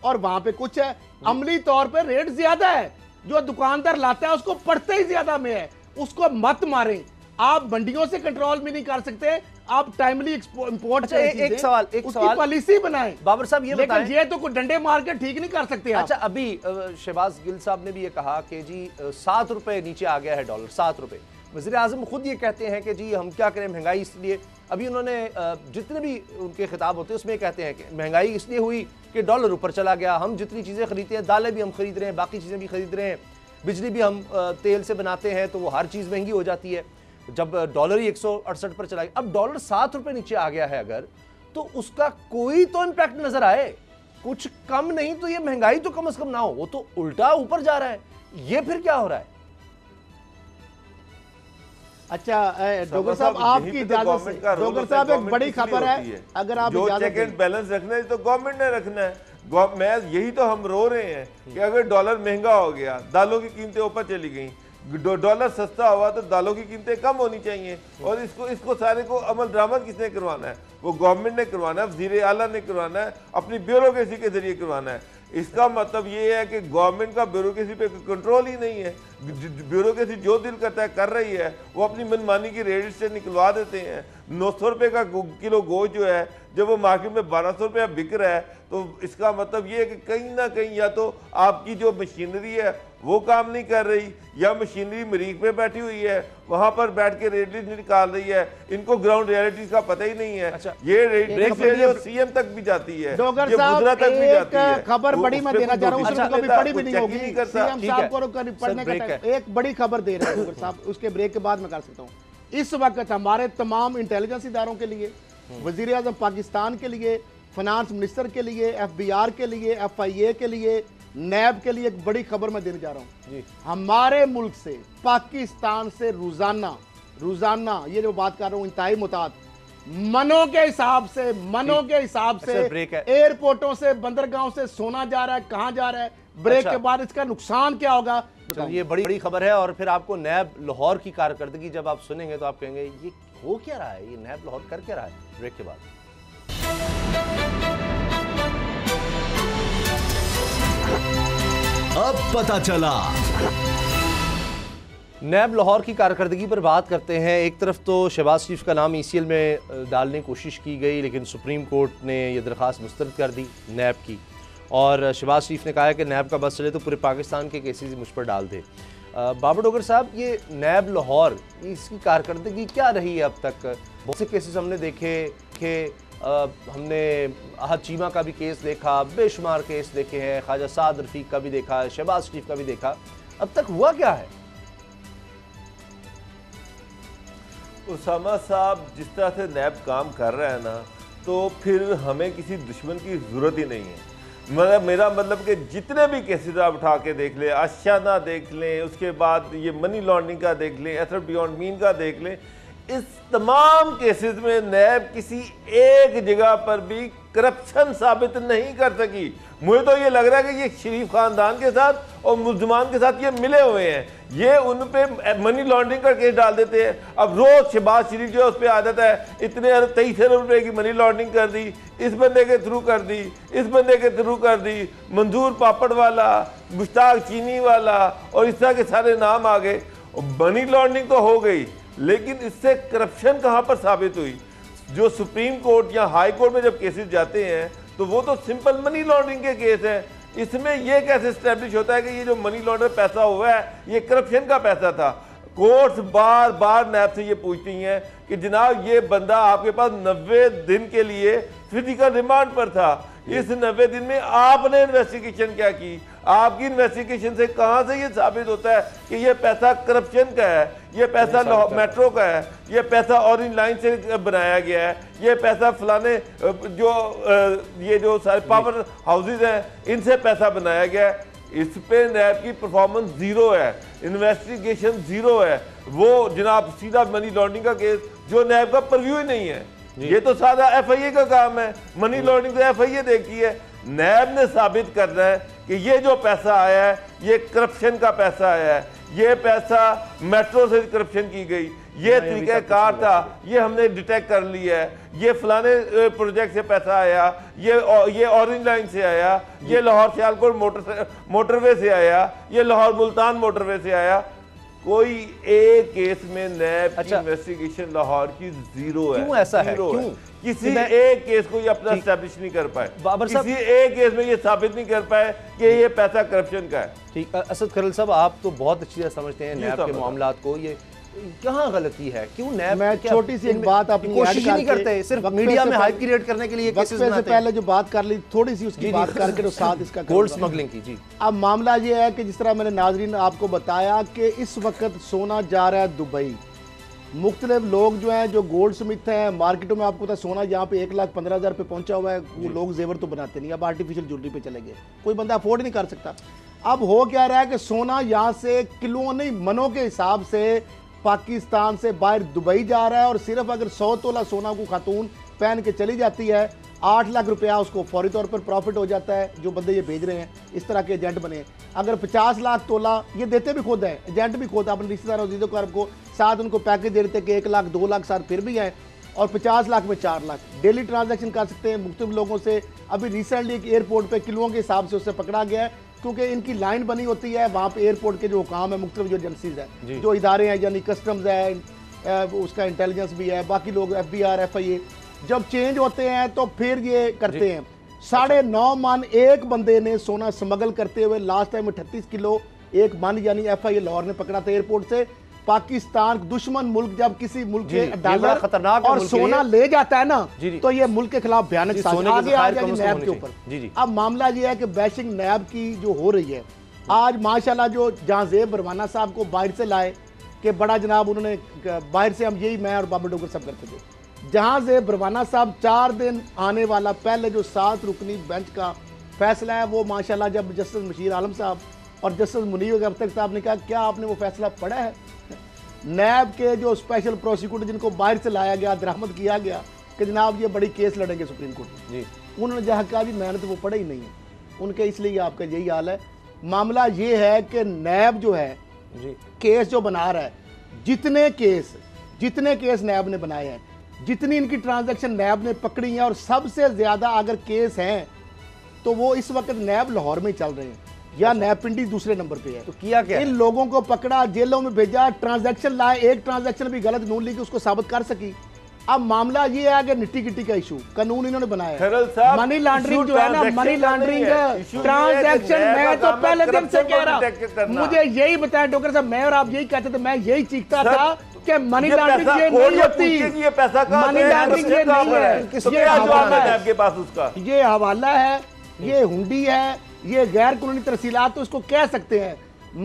और वहां पे कुछ है। अमली तौर पे रेट ज्यादा है, जो दुकानदार लाता है उसको पड़ते ही ज्यादा में है, उसको मत मारें। आप मंडियों से कंट्रोल भी नहीं कर सकते, आप टाइमली इंपोर्ट एक सवाल पॉलिसी बनाएं। बाबर साहब ये बताएं, ये तो कोई डंडे मार के ठीक नहीं कर सकते आप। अच्छा, अभी शहबाज गिल साहब ने भी ये कहा कि जी 7 रुपए नीचे आ गया है डॉलर, 7 रुपए। वज़ीर आज़म खुद ये कहते हैं कि जी हम क्या करें, महंगाई इसलिए, अभी उन्होंने जितने भी उनके खिताब होते हैं उसमें कहते हैं कि महंगाई इसलिए हुई कि डॉलर ऊपर चला गया, हम जितनी चीज़ें खरीदते हैं, दालें भी हम खरीद रहे हैं, बाकी चीज़ें भी खरीद रहे हैं, बिजली भी हम तेल से बनाते हैं, तो वो हर चीज़ महंगी हो जाती है। जब डॉलर ही 168 पर चला गया, अब डॉलर 7 रुपए नीचे आ गया है अगर, तो उसका कोई तो इम्पैक्ट नजर आए, कुछ कम नहीं तो ये महंगाई तो कम से कम ना हो, वो तो उल्टा ऊपर जा रहा है, ये फिर क्या हो रहा है? अच्छा डॉक्टर साहब, आपकी इजाजत से डॉक्टर साहब एक बड़ी खबर है, अगर आप जो चेक एंड बैलेंस रखना है तो गवर्नमेंट ने रखना है। मैं यही तो हम रो रहे हैं कि अगर डॉलर महंगा हो गया, दालों की कीमतें ऊपर चली गई, डॉलर सस्ता हुआ तो दालों की कीमतें कम होनी चाहिए। और इसको सारे को अमल दरामद किसने करवाना है? वो गवर्नमेंट ने करवाना है, वज़ीर आला ने करवाना है, अपनी ब्यूरोक्रेसी के जरिए करवाना है। इसका मतलब ये है कि गवर्नमेंट का ब्यूरोक्रेसी पे कंट्रोल ही नहीं है। ब्यूरोक्रेसी जो दिल करता है कर रही है, वो अपनी मनमानी की रेट से निकलवा देते हैं। 900 रुपये का किलो गोश्त जो है, जब वो मार्केट में 1200 रुपया बिक रहा है, तो इसका मतलब ये है कि कहीं ना कहीं या तो आपकी जो मशीनरी है वो काम नहीं कर रही, या मशीनरी मरीख पे बैठी हुई है, वहां पर बैठ के रेट लिस्ट निकाल रही है, इनको ग्राउंड रियलिटीज का पता ही नहीं है। अच्छा, ये रेट लिस्ट सीएम तक भी जाती है, डॉक्टर साहब एक खबर बड़ी मैं देना चाह रहा हूँ, कभी पढ़ी भी नहीं होगी, सीएम साहब को पढ़ने का टाइम, एक बड़ी खबर दे रहे हैं डॉक्टर साहब, उसके ब्रेक के बाद मैं कर सकता हूँ। इस वक्त हमारे तमाम इंटेलिजेंस इदारों के लिए, वजीर आजम पाकिस्तान के लिए, फाइनेंस मिनिस्टर के लिए, FBI के लिए, FIA के लिए, नैब के लिए एक बड़ी खबर मैं देने जा रहा हूं। हमारे मुल्क से, पाकिस्तान से रोजाना ये जो बात कर रहा हूं, इंतहाई मुताद मनों के हिसाब से एयरपोर्टों से, बंदरगाहों से सोना जा रहा है। कहां जा रहा है? ब्रेक के बाद इसका नुकसान क्या होगा? ये बड़ी खबर है। और फिर आपको नैब लाहौर की कारकर्दगी जब आप सुनेंगे तो आप कहेंगे ये हो क्या रहा है, ये नैब लाहौर कर क्या रहा है। ब्रेक के बाद अब पता चला। नैब लाहौर की कारकर्दगी पर बात करते हैं। एक तरफ तो शहबाज शरीफ का नाम ECL में डालने की कोशिश की गई, लेकिन सुप्रीम कोर्ट ने यह दरख्वास्त मुस्तरद कर दी नैब की, और शहबाज शरीफ ने कहा है कि नैब का बस चले तो पूरे पाकिस्तान के केसेस मुझ पर डाल दे। बाबर डोगर साहब, ये नैब लाहौर इसकी कारकर्दगी क्या रही है अब तक? बहुत से केसेस हमने देखे कि हमने अहद चीमा का भी केस देखा, बेशुमार केस देखे हैं, ख्वाजा साद रफीक का भी देखा, शहबाज शरीफ का भी देखा, अब तक हुआ क्या है? उसामा साहब, जिस तरह से नैब काम कर रहा है ना, तो फिर हमें किसी दुश्मन की जरूरत ही नहीं है। मेरा मतलब कि जितने भी केसेस आप उठा के देख लें, आशियाना देख लें, उसके बाद ये मनी लॉन्ड्रिंग का देख लें, एसेट बियॉन्ड मीन का देख लें, इस तमाम केसेस में नैब किसी एक जगह पर भी करप्शन साबित नहीं कर सकी। मुझे तो ये लग रहा है कि ये शरीफ खानदान के साथ और मुल्ज़िमान के साथ ये मिले हुए हैं, ये उन पे मनी लॉन्ड्रिंग का केस डाल देते हैं। अब रोज शहबाज शरीफ जो है उस पर आदत है, इतने 23 अरब रुपए की मनी लॉन्ड्रिंग कर दी, इस बंदे के थ्रू कर दी, इस बंदे के थ्रू कर दी, मंजूर पापड़ वाला, मुश्ताक चीनी वाला, और इस तरह के सारे नाम आ गए। मनी लॉन्ड्रिंग तो हो गई, लेकिन इससे करप्शन कहां पर साबित हुई? जो सुप्रीम कोर्ट या हाई कोर्ट में जब केसेस जाते हैं तो वो तो सिंपल मनी लॉन्ड्रिंग के केस हैं। इसमें ये कैसे स्टैब्लिश होता है कि ये जो मनी लॉन्डर पैसा हुआ है ये करप्शन का पैसा था? कोर्ट्स बार बार नैब से ये पूछती हैं कि जनाब ये बंदा आपके पास 90 दिन के लिए फिजिकल रिमांड पर था, इस 90 दिन में आपने इन्वेस्टिगेशन क्या की? आपकी इन्वेस्टिगेशन से कहां से ये साबित होता है कि ये पैसा करप्शन का है, ये पैसा मेट्रो का है, ये पैसा ऑरेंज लाइन से बनाया गया है, ये पैसा फलाने जो ये जो सारे पावर हाउसेज हैं इनसे पैसा बनाया गया है। इस पे नैब की परफॉर्मेंस जीरो है, इन्वेस्टिगेशन जीरो है। वो जनाब सीधा मनी लॉन्ड्रिंग का केस जो नैब का परव्यू ही नहीं है, ये तो सादा एफआईए का काम है। मनी लॉन्ड्रिंग तो एफआईए देखती है। नैब ने साबित करना है कि ये जो पैसा आया है ये करप्शन का पैसा आया है, ये पैसा मेट्रो से करप्शन की गई, ये तरीक़ाकार था, ये हमने डिटेक्ट कर लिया है, ये फलाने प्रोजेक्ट से पैसा आया, ये ऑरेंज लाइन से आया, ये लाहौर सियालकोट मोटरवे से आया, ये लाहौर मुल्तान मोटरवे से आया। कोई एक केस में नैब की इन्वेस्टिगेशन लाहौर की जीरो है। क्यों ऐसा है? क्यों किसी एक केस को ये अपना एस्टैब्लिश नहीं कर पाए, किसी एक केस में ये साबित नहीं कर पाए कि ये पैसा करप्शन का है। ठीक, असद खरल साहब आप तो बहुत अच्छी तरह समझते हैं नैब के मामलात को, ये कहाँ गलती है? क्यों नैब मैं छोटी सी एक बात अपनी कोशिश नहीं करते, सिर्फ मीडिया में हाइप क्रिएट करने के लिए केसेस बनाते हैं। पहले जो बात कर ली थोड़ी सी उसकी बात करके तो साथ इसका गोल्ड स्मगलिंग की। जी, अब मामला ये है कि जिस तरह मैंने नाजरीन आपको बताया कि इस वक्त सोना जा रहा है दुबई। मुख्तलिफ लोग जो हैं जो गोल्ड स्मिथ हैं मार्केटों में, आपको पता है सोना यहाँ पे 1,15,000 पे पहुंचा हुआ है। वो लोग जेवर तो बनाते नहीं, अब आर्टिफिशियल ज्वेलरी पे चले गए, कोई बंदा अफोर्ड नहीं कर सकता। अब हो क्या रहा है कि सोना यहाँ से किलो नहीं मनों के हिसाब से पाकिस्तान से बाहर दुबई जा रहा है, और सिर्फ अगर 100 तोला सोना को खातून पहन के चली जाती है 8 लाख रुपया उसको फौरी तौर पर प्रॉफिट हो जाता है। जो बंदे ये भेज रहे हैं इस तरह के एजेंट बने, अगर 50 लाख तोला ये देते भी खुद हैं, एजेंट भी खुद अपने रिश्तेदारों अजीजों को को साथ उनको पैकेज दे देते कि 1 लाख 2 लाख साथ फिर भी हैं, और 50 लाख में 4 लाख डेली ट्रांजैक्शन कर सकते हैं मुख्तलिफ लोगों से। अभी रिसेंटली एक एयरपोर्ट पे किलों के हिसाब से उससे पकड़ा गया है, क्योंकि इनकी लाइन बनी होती है वहाँ पे एयरपोर्ट के जो काम है, मुख्तलिफ जो एजेंसीज है, जो इदारे हैं, यानी कस्टम्स है, उसका इंटेलिजेंस भी है, बाकी लोग FBI FIA, जब चेंज होते हैं तो फिर ये करते हैं। 9.5 मन एक बंदे ने सोना स्मगल करते हुए लास्ट टाइम 38 किलो 1 मन यानी FIA लाहौर ने पकड़ा था एयरपोर्ट से। पाकिस्तान दुश्मन मुल्क जब किसी मुल्क के डॉलर खतरनाक और सोना ले जाता है ना, तो ये मुल्क के खिलाफ भयानक साजिश आगे आ गया नैब के ऊपर। अब मामला ये है कि बैशिंग नैब की जो हो रही है, आज माशाल्लाह जो जहांजेब बरवाना साहब को बाहर से लाए कि बड़ा जनाब उन्होंने बाहर से, हम यही मैं और बाबर डोगर सब करते थे, जहांजेब बरवाना साहब 4 दिन आने वाला पहले जो 7 रुकनी बेंच का फैसला है वो माशाल्लाह जब जस्टिस मशीर आलम साहब और जस्टिस मुनीर अख्तर साहब ने कहा क्या आपने वो फैसला पढ़ा है? नैब के जो स्पेशल प्रोसिक्यूटर जिनको बाहर से लाया गया, दरामद किया गया कि जनाब ये बड़ी केस लड़ेंगे सुप्रीम कोर्ट में, उन्होंने जहाँ कहा जी मैंने तो वो पढ़ा ही नहीं है उनके, इसलिए आपका यही हाल है। मामला ये है कि नैब जो है केस जो बना रहा है, जितने केस नैब ने बनाए हैं, जितनी इनकी ट्रांजैक्शन नैब ने पकड़ी है, और सबसे ज्यादा अगर केस हैं तो वो इस वक्त नैब लाहौर में चल रहे हैं या नैब पिंडी दूसरे नंबर पे है। तो किया क्या? इन लोगों को पकड़ा, जेलों में भेजा, ट्रांजैक्शन लाए, एक ट्रांजैक्शन भी गलत नून लीग उसको साबित कर सकी। अब मामला ये है कि निट्टी गिट्टी का इशू कानून इन्होंने बनाया, मनी लॉन्ड्रिंग जो है ना, मनी लॉन्ड्रिंग ट्रांजैक्शन, मैं तो पहले दिन से कह रहा, मुझे यही बताया डॉक्टर साहब, मैं और आप यही कहते थे, मैं यही चीखता था कि मनी लॉन्ड्रिंग ये नहीं होती, ये पैसा मनी लॉन्ड्रिंग ये नहीं है, ये हवाला है, ये हुंडी है, ये गैर कानूनी तरसीलात, तो इसको कह सकते हैं।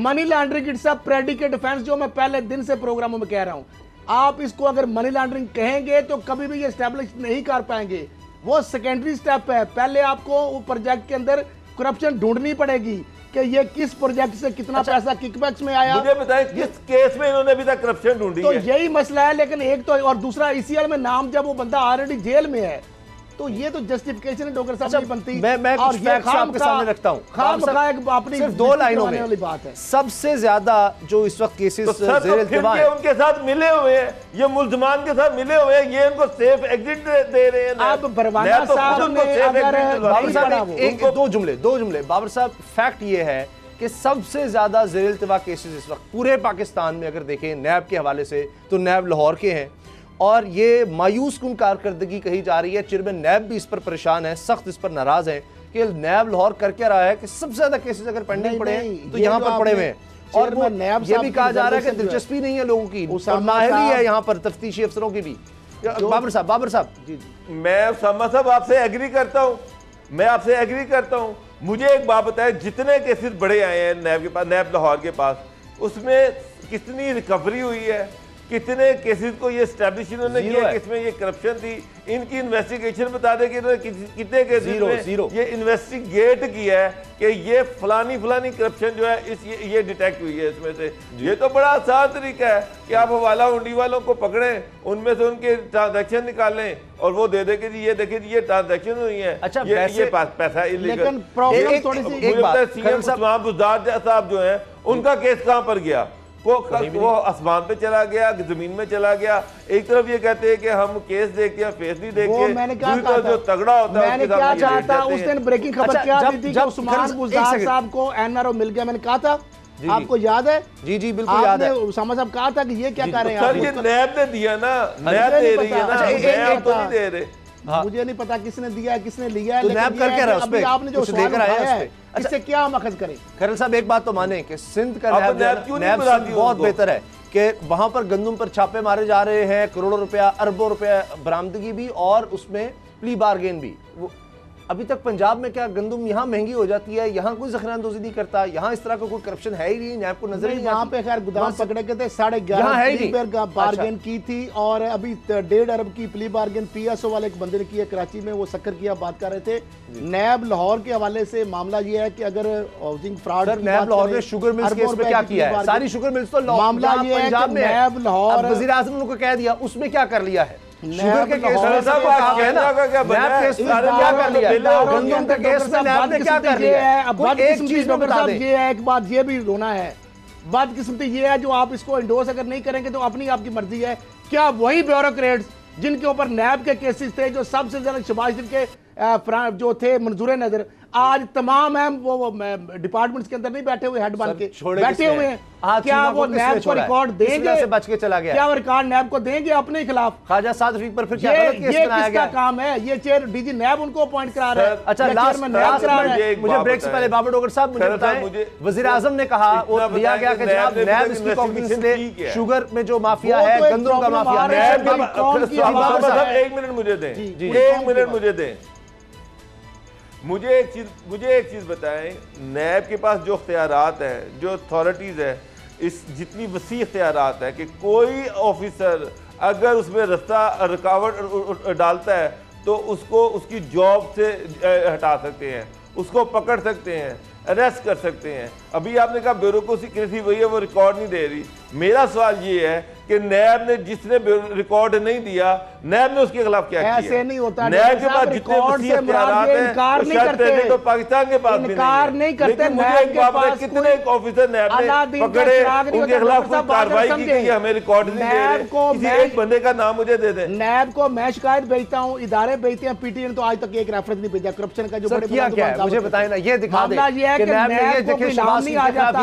Money laundering it's a predicate offence, जो मैं पहले दिन से प्रोग्रामों में कह रहा हूं। आप इसको अगर मनी लॉन्ड्रिंग कहेंगे तो कभी भी ये एस्टैब्लिश नहीं कर पाएंगे, वो सेकेंडरी स्टेप है। पहले आपको वो प्रोजेक्ट के अंदर करप्शन ढूंढनी पड़ेगी कि ये किस प्रोजेक्ट से कितना पैसा किकबैक्स में आया। मुझे बताएं किस केस में इन्होंने अभी तक करप्शन ढूंढी तो है? यही मसला है। लेकिन एक तो और दूसरा ICL में नाम, जब वो बंदा ऑलरेडी जेल में है तो ये तो जस्टिफिकेशन है डॉक्टर साहब नहीं बनती। मैं कुछ फैक्ट्स आपके सामने रखता हूं, अपनी सिर्फ 2 लाइनों में वाली बात है। सबसे ज्यादा जो इस वक्त केसेस उनके साथ मिले हुए हैं, ये मुल्जमान के साथ मिले हुए हैं, ये उनको सेफ एग्जिट दे रहे हैं। अब बरवाना साहब ने अगर 2 जुमले बाबर साहब, फैक्ट ये है कि सबसे ज्यादा ज़ेर इल्तिवा केसेस इस वक्त पूरे पाकिस्तान में अगर देखें नैब के हवाले से तो नैब लाहौर के हैं, और ये मायूस कुन कारकर्दगी कही जा रही है। चेयरमैन नैब भी इस पर परेशान है, सख्त इस पर नाराज है कि नैब लाहौर कर क्या रहा है कि सबसे ज्यादा केसेस अगर पेंडिंग पड़े हैं तो यहाँ पर पड़े हुए हैं, और वो ये भी कहा जा रहा है कि दिलचस्पी नहीं है लोगों की, और नाअहली है यहाँ पर तफ्तीशी अफसरों की भी। बाबर साहब मैं उसामा साहब आपसे एग्री करता हूँ मैं आपसे एग्री करता हूं। मुझे एक बात बताए, जितने केसेस बड़े आए हैं नैब के पास, नैब लाहौर के पास, उसमें कितनी रिकवरी हुई है, कितने केसेस को ये स्टैब्लिश इन्होंने किया कि इसमें ये करप्शन थी, इनकी इन्वेस्टिगेशन बता दे कि इन्होंने कितने केसेस में ये इन्वेस्टिगेट किया है कि ये फलानी करप्शन जो है इस ये डिटेक्ट हुई है इसमें से। ये तो बड़ा आसान तरीका है कि आप हवाला हुंडी वालों को पकड़ें, उनमें से उनके ट्रांजैक्शन निकालें और वो दे दे कि जी ये देखिए ये ट्रांजैक्शन हुई है। अच्छा, ये पैसा इलीगल। लेकिन प्रॉब्लम थोड़ी सी एक बात, सीएम बुज़दार साहब जो है उनका केस कहां पर गया? वो आसमान पे चला गया, जमीन में चला गया। एक तरफ ये कहते हैं कि हम केस देख के फेस नहीं देख के, मैंने क्या कहा जो तगड़ा होता है मैंने क्या चाहता उस दिन ब्रेकिंग खबर क्या दी थी कि उस्मान बुज़दार साहब को एनआरओ मिल गया। मैंने कहा था, आपको याद है? जी जी बिल्कुल याद है। उसामा साहब कहा था कि ये क्या कर रहे हैं सर, ये नैब ने दिया ना, नैब दे रही है ना, नैब तो नहीं दे रहे। मुझे नहीं पता किसने दिया किसने लिया, तो नैब करके रहा उस पे, आपने जो देख रहा है इससे क्या हम अखज़ करें? खैरल साहब एक बात तो माने कि सिंध का नैब बहुत बेहतर है कि वहां पर गंदम पर छापे मारे जा रहे हैं, करोड़ों रुपया अरबों रुपया बरामदगी भी और उसमें प्ली बार्गेन भी। अभी तक पंजाब में क्या गंदम यहाँ महंगी हो जाती है, यहाँ कोई ज़ख़ीरानंदोज़ी नहीं करता, यहाँ इस तरह का कोई करप्शन है ही नहीं, नैब को नजर ही नहीं। यहाँ पे खैर गोदाम पकड़े गए थे, 11.5 बार्गेन की थी और अभी 1.5 अरब की प्ली बार्गेन पीएसओ वाले एक बंदे ने की है कराची में, वो शक्कर की बात कर रहे थे। नैब लाहौर के हवाले से मामला ये है कि अगर हाउसिंग फ्रॉड, नैब लाहौर ने शुगर मिल्स केस में क्या किया है, सारी शुगर मिल्स तो मामला ये है कि नैब लाहौर वज़ीर आज़म ने कह दिया, उसमें क्या कर लिया है? शुगर के केस में क्या कर लिया, गंदम के केस में नैब ने क्या कर लिया है? अब एक चीज बता दें, ये है एक बात ये भी रोना है, बदकिस्मती ये है जो आप इसको इंडोर्स अगर नहीं करेंगे तो अपनी आपकी मर्जी है। क्या वही ब्यूरोक्रेट्स जिनके ऊपर नैब के केसेस थे, जो सबसे ज्यादा शबाज के जो थे मंजूर नजर, आज तमाम अहम वो डिपार्टमेंट्स के अंदर नहीं बैठे हुए, हेड बन के बैठे हुए हैं। क्या वो नैब को रिकॉर्ड देंगे? से बच के चला गया। क्या वो रिकॉर्ड नैब को देंगे अपने खिलाफ? ख्वाजा साद रफीक पर फिर क्या गलत केस बनाया गया? काम है ये चेयर डीजी नैब उनको अपॉइंट करा रहा है। अच्छा, लास्ट मुझे ब्रेक से पहले बाबर डोगर साहब मुझे बताएं, वजीर आजम ने कहा वो दिया गया कि जनाब नैब इसकी कॉग्निजेंस ले, शुगर में जो माफिया है, गंदम का माफिया है। एक मिनट मुझे दें, एक मिनट मुझे दें। मुझे एक चीज बताएं, नैब के पास जो इख्तियारात हैं, जो अथॉरिटीज है, इस जितनी वसी इख्तियारात है कि कोई ऑफिसर अगर उसमें रास्ता रुकावट डालता है तो उसको उसकी जॉब से हटा सकते हैं, उसको पकड़ सकते हैं, अरेस्ट कर सकते हैं। अभी आपने कहा ब्यूरोक्रेसी वही है, वो रिकॉर्ड नहीं दे रही। मेरा सवाल ये है कि नैब ने जिसने रिकॉर्ड नहीं दिया, नैब ने उसके खिलाफ क्या किया? ऐसे नहीं होता। नैब के पास जितने वसी इख्तियारात हैं, इनकार नहीं करते, तो पाकिस्तान के पास इनकार नहीं करते। मुझे एक बात है, कितने ऑफिसर नैब ने पकड़े, उनके खिलाफ कोई कार्रवाई की गई? हमें रिकॉर्ड नहीं दे रहे। किसी एक बंदे का नाम मुझे दे दें। नैब को मैं शिकायत भेजता हूँ, इदारे भेजते हैं, पीटीएन तो आज तक एक रेफरेंस नहीं भेजा करप्शन का। जो बड़े क्या है मुझे बताएं ना, ये दिखा दें ये है कि नैब को गुलाम नहीं आ जाता,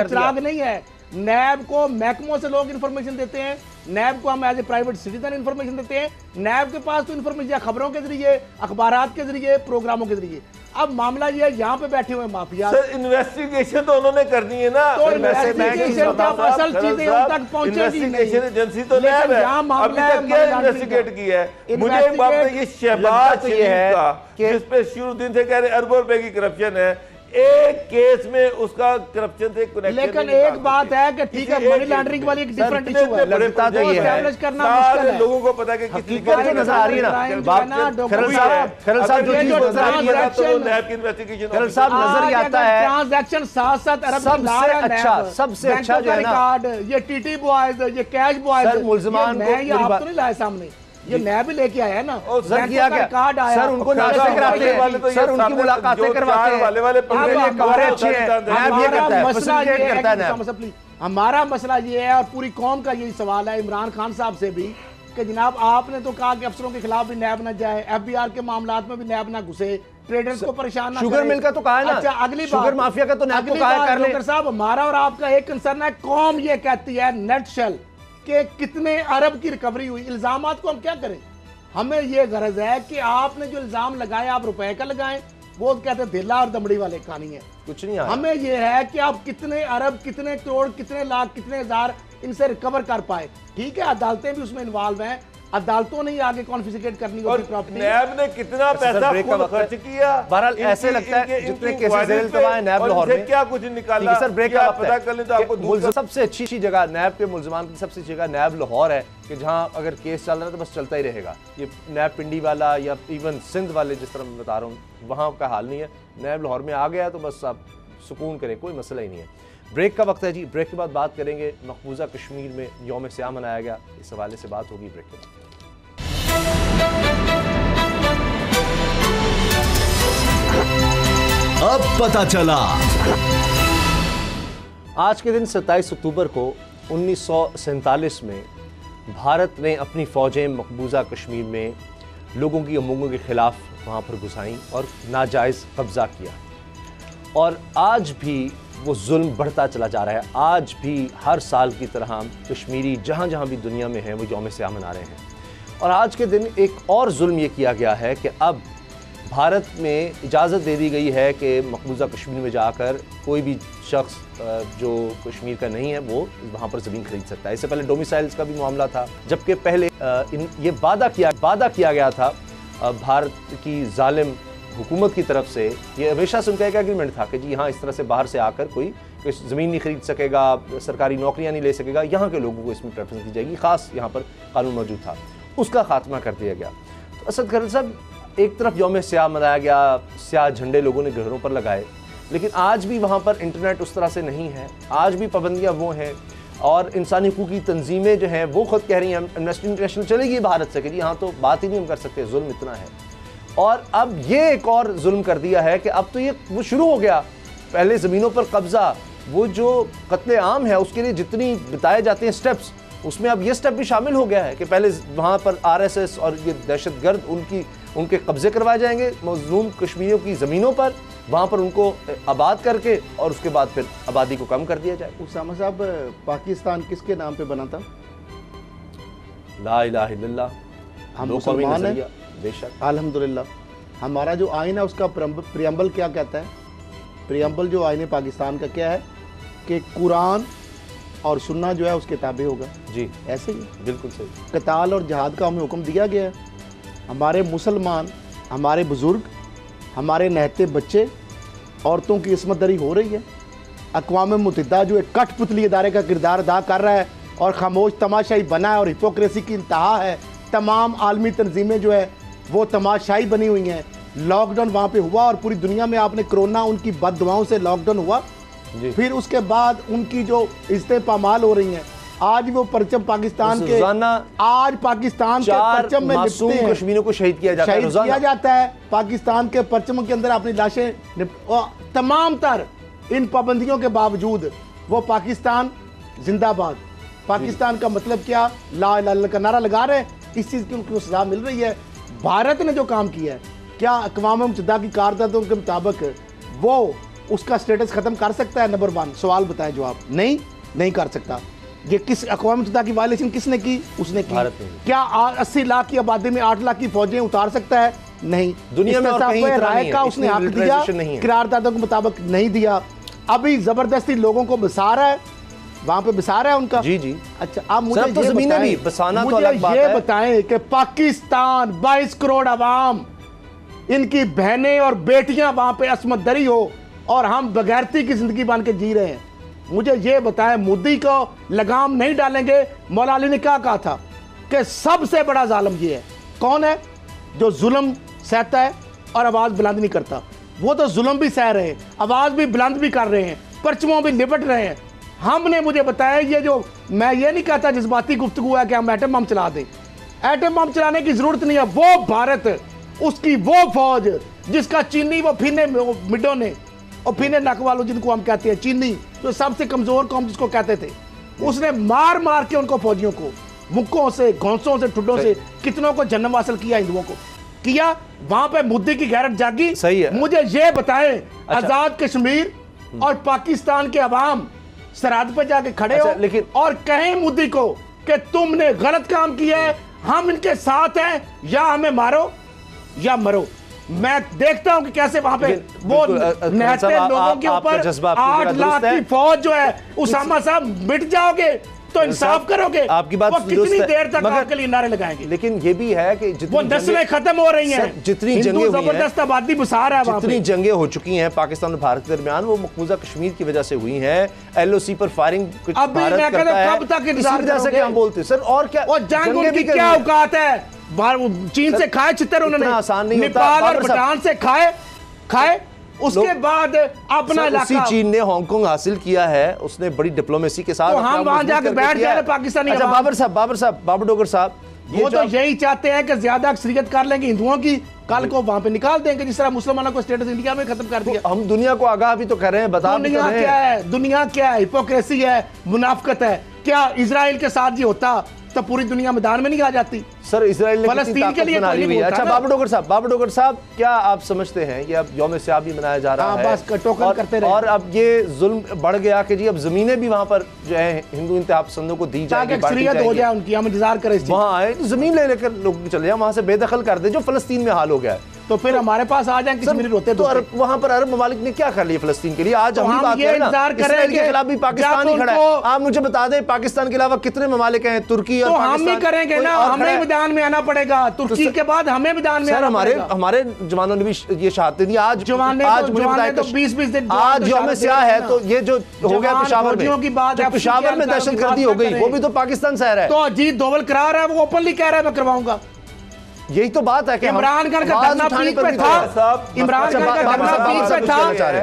चिराग नहीं है। नैब को महकमों से लोग इंफॉर्मेशन देते हैं, नैब को हम as a private citizen information देते हैं। नैब के पास तो इंफॉर्मेशन खबरों के जरिए, अखबारात के जरिए, प्रोग्रामों के जरिए। अब मामला ये है, यहाँ पे बैठे हुए माफिया, सर इन्वेस्टिगेशन तो उन्होंने करनी है ना, तो इन्वेस्टिगेशन का असल चीजें उन तक पहुंचेगी नहीं। इन्वेस्टिगेशन एजेंसी तो नैब है, अभी तक क्या इन्वेस्टिगेट किया है? मुझे एक बात है, ये शहबाज शरीफ का जिस पे शुरू से कह रहे अरबों रुपए की करप्शन है, एक केस में उसका करप्शन से कनेक्शन। लेकिन एक बात है कि ठीक है, मनी लॉन्ड्रिंग वाली एक डिफरेंट इशू है, लगता तो ये है करना मुश्किल है। लोगों को पता है कि किसी हकीकत जो नजर आ रही है ना, खैरल साहब जो चीज नजर आ रही है ना, तो नैब की इन्वेस्टिगेशन खैरल साहब नजर ही आता है ट्रांजैक्शन 7-7 अरब सबसे अच्छा जो है ना, ये टीटी बॉयज, ये कैश बॉयज, सर मुल्जिमान को ये आप तो नहीं लाए सामने, ये नैब ही लेके आया है ना। सर किया क्या? कार्ड आया, सर उनको नाश्ते कराते हैं, सर उनकी मुलाकातें करवाते हैं, ये कमरे अच्छे हैं, नैब ये करता है, फैसिलिटेट करता है नैब। हमारा मसला ये है और पूरी कौम का यही सवाल है इमरान खान साहब से भी कि जनाब आपने तो कहा कि अफसरों के खिलाफ भी नैब ना जाए, एफबीआर के मामलात में भी नैब ना घुसे, ट्रेडर्स को परेशान ना शुगर मिल का तो कहा है ना। अच्छा, अगली शुगर माफिया का तो नैब को कहा कर ले। डॉक्टर साहब, हमारा और आपका एक कंसर्न है, कौम ये कहती है नेट शेल के कितने अरब की रिकवरी हुई। इल्जामात को हम क्या करें? हमें ये गरज है कि आपने जो इल्जाम लगाए आप रुपए का लगाएं, वो कहते हैं धेला और दमड़ी वाले कहानी है, कुछ नहीं आया। हमें ये है कि आप कितने अरब, कितने करोड़, कितने लाख, कितने हजार इनसे रिकवर कर पाए। ठीक है, अदालतें भी उसमें इन्वॉल्व हैं, अदालतों ने ही आगे कॉन्फिस्केट करनी और होती प्रॉपर्टी। नैब ने कितना पैसा खुद खर्च किया। बहरहाल ऐसे लगता है जितने केसेस जेल तबाह नैब लाहौर में क्या कुछ निकाला। सर ब्रेक का पता कर लें तो आपको सबसे अच्छी जगह नैब के मुल्जमान की सबसे अच्छी जगह नैब लाहौर है कि जहां अगर केस चल रहा है तो बस चलता ही रहेगा। ये नैब पिंडी वाला या इवन सिंध वाले जिस तरह मैं बता रहा हूँ वहाँ का हाल नहीं है। नैब लाहौर में आ गया तो बस आप सुकून करें, कोई मसला ही नहीं है। ब्रेक का वक्त है जी, ब्रेक के बाद बात करेंगे मकबूजा कश्मीर में यौम स्याह मनाया गया, इस हवाले से बात होगी ब्रेक के बाद। अब पता चला। आज के दिन 27 अक्टूबर को 1947 में भारत ने अपनी फ़ौजें मकबूजा कश्मीर में लोगों की उम्मीदों के ख़िलाफ़ वहाँ पर घुसाईं और नाजायज़ कब्ज़ा किया। और आज भी वो जुल्म बढ़ता चला जा रहा है। आज भी हर साल की तरह कश्मीरी जहाँ जहाँ भी दुनिया में हैं वो यौम स्याह मना रहे हैं। और आज के दिन एक और जुल्म ये किया गया है कि अब भारत में इजाज़त दे दी गई है कि मकबूजा कश्मीर में जाकर कोई भी शख्स जो कश्मीर का नहीं है वो वहाँ पर ज़मीन खरीद सकता है। इससे पहले डोमिसाइल्स का भी मामला था, जबकि पहले ये वादा किया गया था भारत की जालिम हुकूमत की तरफ से। ये हमेशा से उनका एक एग्रीमेंट था कि जी हाँ, इस तरह से बाहर से आकर कोई ज़मीन नहीं खरीद सकेगा, सरकारी नौकरियाँ नहीं ले सकेगा, यहाँ के लोगों को इसमें प्रेफरेंस दी जाएगी। ख़ास यहाँ पर कानून मौजूद था, उसका खात्मा कर दिया गया। तो असद खैर साहब, एक तरफ यौम स्याह मनाया गया, स्याह झंडे लोगों ने घरों पर लगाए, लेकिन आज भी वहाँ पर इंटरनेट उस तरह से नहीं है। आज भी पाबंदियाँ वो हैं और इंसानी हकूक़ की तंजीमें जो हैं वो खुद कह रही हैं एमनेस्टी इंटरनेशनल चलेगी भारत से कि जी हाँ, तो बात ही नहीं हम कर सकते, जुल्म इतना है। और अब ये एक और जुल्म कर दिया है कि अब तो ये वो शुरू हो गया। पहले ज़मीनों पर कब्ज़ा, वो जो कत्ले आम है उसके लिए जितनी बताए जाते हैं स्टेप्स, उसमें अब ये स्टेप भी शामिल हो गया है कि पहले वहाँ पर आरएसएस और ये दहशतगर्द उनके कब्ज़े करवाए जाएंगे मज़लूम कश्मीरियों की ज़मीनों पर, वहाँ पर उनको आबाद करके और उसके बाद फिर आबादी को कम कर दिया जाए। उसामा साहब, पाकिस्तान किसके नाम पे बना था? ला इलाहा इल्लल्लाह, हम मुसलमान हैं बेशक, अल्हम्दुलिल्लाह। हमारा जो आइन है उसका प्रियम्बल क्या कहता है? प्रियम्बल जो आइन पाकिस्तान का क्या है कि कुरान और सुन्ना जो है उसके ताबे होगा। जी ऐसे ही बिल्कुल सही। क़िताल और जहाद का हमें हुक्म दिया गया है। हमारे मुसलमान, हमारे बुज़ुर्ग, हमारे नहते बच्चे, औरतों की इस्मत दरी हो रही है। अक़वाम मुत्तहिदा जो एक कठपुतली इदारे का किरदार अदा कर रहा है और खामोश तमाशाई बना है और हिपोक्रेसी की इंतहा है। तमाम आलमी तंजीमें जो है वो तमाशाई बनी हुई हैं। लॉकडाउन वहाँ पे हुआ और पूरी दुनिया में आपने कोरोना, उनकी बददुआओं से लॉकडाउन हुआ। फिर उसके बाद उनकी जो इज्जतें पामाल हो रही हैं। आज वो परचम पाकिस्तान के, आज पाकिस्तान के परचम में लिपटे हैं, कश्मीरियों को शहीद किया जाता है। पाकिस्तान के परचम के अंदर अपनी लाशें, तमाम तर इन पाबंदियों के बावजूद वो पाकिस्तान जिंदाबाद। पाकिस्तान का मतलब क्या? ला इलाहा इल्लल्लाह का नारा लगा रहे हैं। इस चीज़ की उनको सजा मिल रही है। भारत ने जो काम किया है, क्या अक़वाम मुत्तहिदा की कारकर्दों के मुताबिक वो उसका स्टेटस ख़त्म कर सकता है? नंबर 1 सवाल बताएं जवाब। नहीं कर सकता। ये किस अक़वाम मुत्तहिदा की वायलेशन किसने की? उसने की। क्या 80 लाख की आबादी में 8 लाख की फौजें उतार सकता है? नहीं। दुनिया में राय का उसने हक दिया, किरारदादों के मुताबिक नहीं दिया। अभी जबरदस्ती लोगों को बसा रहा है, वहां पे बसा रहा है उनका। जी। अच्छा, अब मुझे तो ज़मीनें भी बसाना तो अलग बात है। ये बताएं कि पाकिस्तान 22 करोड़ आवाम, इनकी बहनें और बेटियां वहां पे असमत दरी हो और हम बगैरती की जिंदगी बन के जी रहे हैं। मुझे ये बताएं, मोदी को लगाम नहीं डालेंगे? मौला अली ने क्या कहा था कि सबसे बड़ा जालिम ये है। कौन है? जो जुल्म सहता है और आवाज़ बुलंद नहीं करता। वो तो जुल्म भी सह रहे हैं, आवाज़ भी बुलंद भी कर रहे हैं, परचमों भी लिपट रहे हैं। हमने, मुझे बताया, ये जो, मैं ये नहीं कहता जज्बाती गुफ्तगू है कि हम एटम बम चला दें। एटम बम चलाने की ज़रूरत नहीं है। वो भारत, उसकी वो फौज जिसका चीनी वो फिने मिडो ने और फिने नक वालों जिनको हम कहते हैं चीनी, जो सबसे कमज़ोर कौम जिसको कहते थे, उसने मार मार के उनको फौजियों को मुक्कों से, घोंसों से, ठुड्डों से कितनों को जन्म हासिल किया, हिंदुओं को किया। वहां पे मुद्दे की गैरत जागी। सही है। मुझे ये बताएं, आज़ाद कश्मीर और पाकिस्तान के अवाम सरहद पर जाके खड़े हो लेकिन और कहें मोदी को कि तुमने गलत काम किया है, हम इनके साथ हैं, या हमें मारो या मरो। मैं देखता हूं कि कैसे वहां पे वो नहते लोगों के ऊपर 8 लाख की फौज जो है, उसामा साहब मिट जाओगे तो इंसाफ करोगे? आपकी बात वो कितनी देर तक मगर आपके लिए नारे लगाएंगे? लेकिन ये भी है कि वो नस्लें खत्म हो रही हैं, जितनी हिंदू जंगें हुई हैं, जबरदस्त आबादी बसा रहा है वहां जितनी पे। जंगें हो चुकी हैं पाकिस्तान और भारत के दरमियान, वो मकबूजा कश्मीर की वजह से हुई हैं। LOC पर फायरिंग अब मैं कहता हूं, कब तक इंतजार इसी वजह से करोगे? हम बोलते हैं सर। और क्या और जंग जंगें उनकी भी क्या करनी है। औकात है? चीन से खाए चित्तर उन्होंने, इतना आसान नहीं होता। नेपाल और बाबर साहब, भूटान से खाए, उसके बाद अपना सर, उसी इलाका। चीन ने हांगकांग हासिल किया है, उसने बड़ी डिप्लोमेसी के साथ तो अपना हम वहां मजबूत जाके करके बैठ किया जाए है। पाकिस्तानी अच्छा अवाम। बाबर डोगर साहब, ये वो जो तो आप- यही चाहते हैं कि ज्यादा अक्सरियत कर लेंगे हिंदुओं की, कल को वहां पे निकाल देंगे, जिस तरह मुसलमानों को स्टेटस इंडिया में खत्म कर दिया। हम दुनिया को आगाह भी तो कर रहे हैं, बता भी तो दुनिया रहे क्या हैं। है? दुनिया क्या है? हिपोक्रेसी है, मुनाफकत है। क्या इजराइल के साथ ये होता तो पूरी दुनिया मैदान में नहीं आ जाती? सर इजराइल ने फलस्तीन कितनी के ताकत लिए बना कोई ली हुई नहीं है। अच्छा बोलता बाबर डोगर साहब, क्या आप समझते हैं ये अब यौम सियाह भी मनाया जा रहा हाँ, है, बस टोकन करते रहे। और अब ये जुल्म बढ़ गया कि जी अब जमीनें भी वहां पर जो है हिंदू इंतहा पसंदों को दी ताकि जाएगी, बांटी अक्सरियत हो जाएगी। जाए उनकी, हम इंतजार करें इस चीज़। वहां आए तो जमीन ले लेकर लोग चले जाए, वहां से बेदखल कर दे, जो फलस्तीन में हाल हो गया है। तो फिर हमारे पास आ जाए कश्मीरी रोते तो वहां पर अरब ममालिक ने क्या कर लिया फलस्तीन के लिए? आज तो हम हम बात ये करें ना, इंतजार करें इसराइल के कि खिलाफ भी पाकिस्तान ही जब खड़ा है। उनको- आप मुझे बता दें पाकिस्तान के अलावा कितने ममालिक हैं? तुर्की और तो हम पाकिस्तान, ही करेंगे कोई ना, और खड़ा हमें है? मैदान में आना पड़ेगा। तुर्की के बाद हमें मैदान में सर आना पड़ेगा। हमारे जवानों ने भी ये शहादत दी। आज जवान मुझे बताएं तो 20-20 दिन आज यौम सियाह है, तो ये जो हो गया पेशावर फौजियों की बात में, है, जो पेशावर में दहशतगर्दी हो गई, वो भी तो पाकिस्तान से आ रहा है। तो अजीत डोवल करा रहा है, वो ओपनली कह रहा है मैं करवाऊंगा। यही तो बात है कि इमरान खान का धरना पीक पे था, इमरान खान का धरना पीक पे था,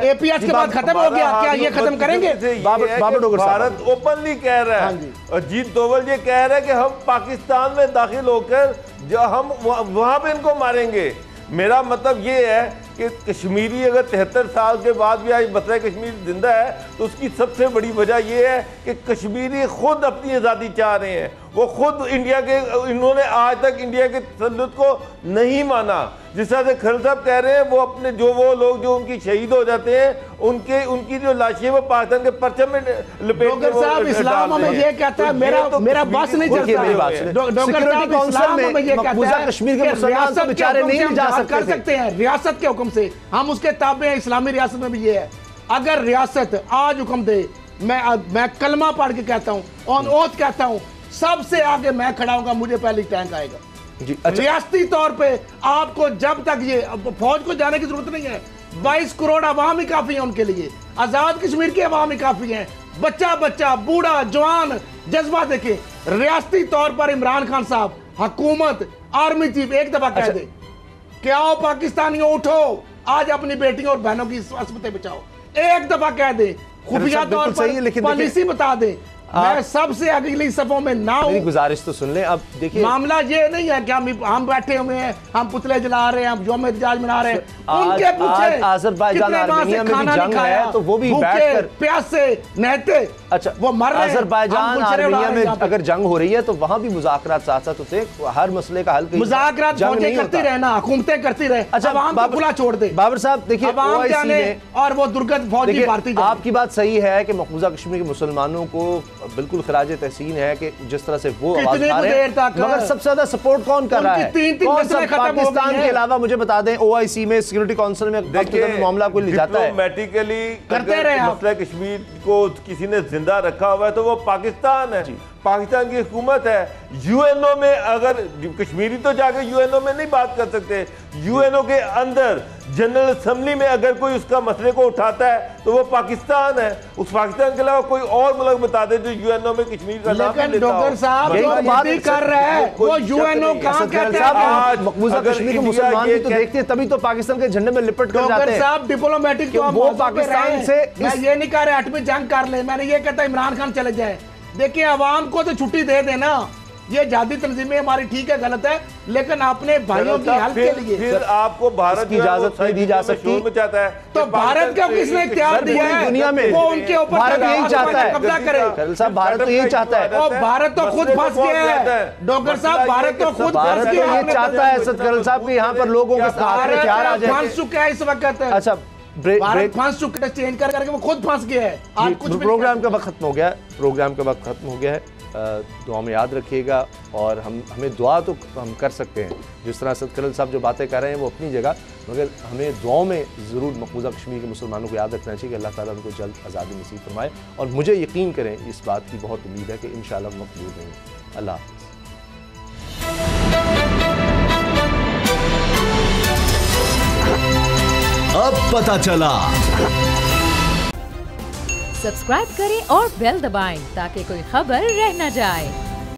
APS के बाद खत्म हो गया। क्या ये खत्म करेंगे? बाबर डोगर साहब, भारत ओपनली कह रहा है, अजीत डोवल ये कह रहा है कि हम पाकिस्तान में दाखिल होकर जो हम वहां पे इनको मारेंगे। मेरा मतलब ये है कि कश्मीरी अगर 73 साल के बाद भी आज मसला कश्मीर जिंदा है, तो उसकी सबसे बड़ी वजह यह है कि कश्मीरी खुद अपनी आज़ादी चाह रहे हैं। वो खुद इंडिया के, इन्होंने आज तक इंडिया के तसल्लुत को नहीं माना। जिस तरह से खल साहब कह रहे हैं, वो अपने वो लोग जो उनकी शहीद हो जाते हैं, उनकी जो लाशें वो पाकिस्तान के परचम में लपेट के साहब इस्लाम में ये कहता है, मेरा बस नहीं चलता। डॉक्टर साहब इस्लाम में ये कहता है कश्मीर के मुसलमान तो बेचारे नहीं जा सकते हैं रियासत के हुक्म से, हम उसके ताबे हैं। इस्लामी रियासत में भी ये है, अगर रियासत आज हुक्म दे, मैं कलमा पढ़ के कहता हूँ और ओथ कहता हूँ, सबसे आगे मैं खड़ा हूँ, मुझे पहले टैंक आएगा जी। अच्छा, रियासती तौर पे आपको जब तक ये फौज को जाने की जरूरत नहीं है। 22 करोड़ आवाम ही काफी है उनके लिए, आजाद कश्मीर की आवाम ही काफी है। बच्चा बूढ़ा जवान जज्बा देखे। रियासती तौर पर इमरान खान साहब, हुकूमत, आर्मी चीफ एक दफा कह दे कि आओ पाकिस्तानियों उठो, आज अपनी बेटियों और बहनों की अस्पताल बचाओ। एक दफा कह दे, खुफिया तौर पर पॉलिसी बता दे। मैं सबसे अगली सफों में ना हूं। मेरी गुजारिश तो सुन लें। अब देखिए, मामला ये नहीं है कि हम बैठे हुए हैं, हम पुतले जला रहे हैं, हम यौम एहतजाज मना रहे हैं। उनके पूछे अज़रबैजान आर्मेनिया में भी जंग है, तो वो भी बैठकर प्यासे नहते, अच्छा वो मर रहे हैं। अज़रबैजान आर्मेनिया में अगर जंग हो रही है तो वहां भी मुज़ाकरात साथ साथ होते हैं, हर मसले का हल मुज़ाकरात फौजें करती रहे ना, हुकूमतें करती रहे। अच्छा, आवाम को खुला छोड़ दे। बाबर साहब देखिए, आवाम में और वो दुर्गत फौजी भारतीय, आपकी बात सही है कि मकबूजा कश्मीर के मुसलमानों को बिल्कुल खिराज तहसीन है कि जिस तरह से वो आवाज उठा रहे हैं, मगर सबसे ज्यादा सपोर्ट कौन कर रहा है? कौन सा पाकिस्तान के अलावा मुझे बता दें, OIC में, सिक्योरिटी काउंसिल में मामला कोई ले जाता है? डिप्लोमेटिकली करते रहे मसला कश्मीर को किसी ने जिंदा रखा हुआ है तो वो पाकिस्तान है, पाकिस्तान की हुकूमत है। UNO में अगर कश्मीरी तो जाकर UNO में नहीं बात कर सकते, UNO के अंदर जनरल असेंबली में अगर कोई उसका मसले को उठाता है तो वो पाकिस्तान है। उस पाकिस्तान के अलावा कोई और मुल्क बता दे जो UNO में कश्मीर का नाम लेकिन डॉक्टर साहब जो बात कर रहे हैं वो UNO कहां कहते हैं? मकबूजा कश्मीर के मुसलमान भी तो देखते हैं, तभी तो पाकिस्तान के झंडे में लिपट कर जाते हैं। डॉक्टर साहब डिप्लोमेटिक तो वो पाकिस्तान से, मैं ये नहीं कह रहा 8वीं जंग कर ले, मैंने ये कहता इमरान खान चले जाए। देखिए आवाम को तो छुट्टी दे देना, ये जादी तंजीमें हमारी ठीक है गलत है, लेकिन अपने भाइयों की हेल्प के लिए फिर आपको भारत की इजाजत नहीं दी जा सकती। तो भारत का किसने इख्तियार दिया है? दुनिया में वो उनके ऊपर भारत यही चाहता है, कब्जा करे। साहब भारत तो यही चाहता है। और भारत तो खुद फंस गया है डॉक्टर साहब, भारत तो खुद भारत तो ये चाहता है सतकरल साहब कि यहाँ पर लोगों के हथियार आ जाए। फंस चुका है इस वक्त। अच्छा, भारत फंस चुका है, चेंज करके वो खुद फंस गया है। आज कुछ प्रोग्राम का वक्त खत्म हो गया, प्रोग्राम का वक्त खत्म हो गया है। दुआ में याद रखिएगा, और हमें दुआ तो हम कर सकते हैं, जिस तरह सतकरल साहब जो बातें कर रहे हैं वो अपनी जगह, मगर हमें दुआओं में ज़रूर मकबूजा कश्मीर के मुसलमानों को याद रखना चाहिए कि अल्लाह ताला उनको जल्द आज़ादी नसीब फरमाए। और मुझे यकीन करें, इस बात की बहुत उम्मीद है कि इंशाअल्लाह वक्त दूर नहीं। अल्लाह हाफ़िज़। अब पता चला। सब्सक्राइब करें और बेल दबाएं ताकि कोई खबर रह न जाए।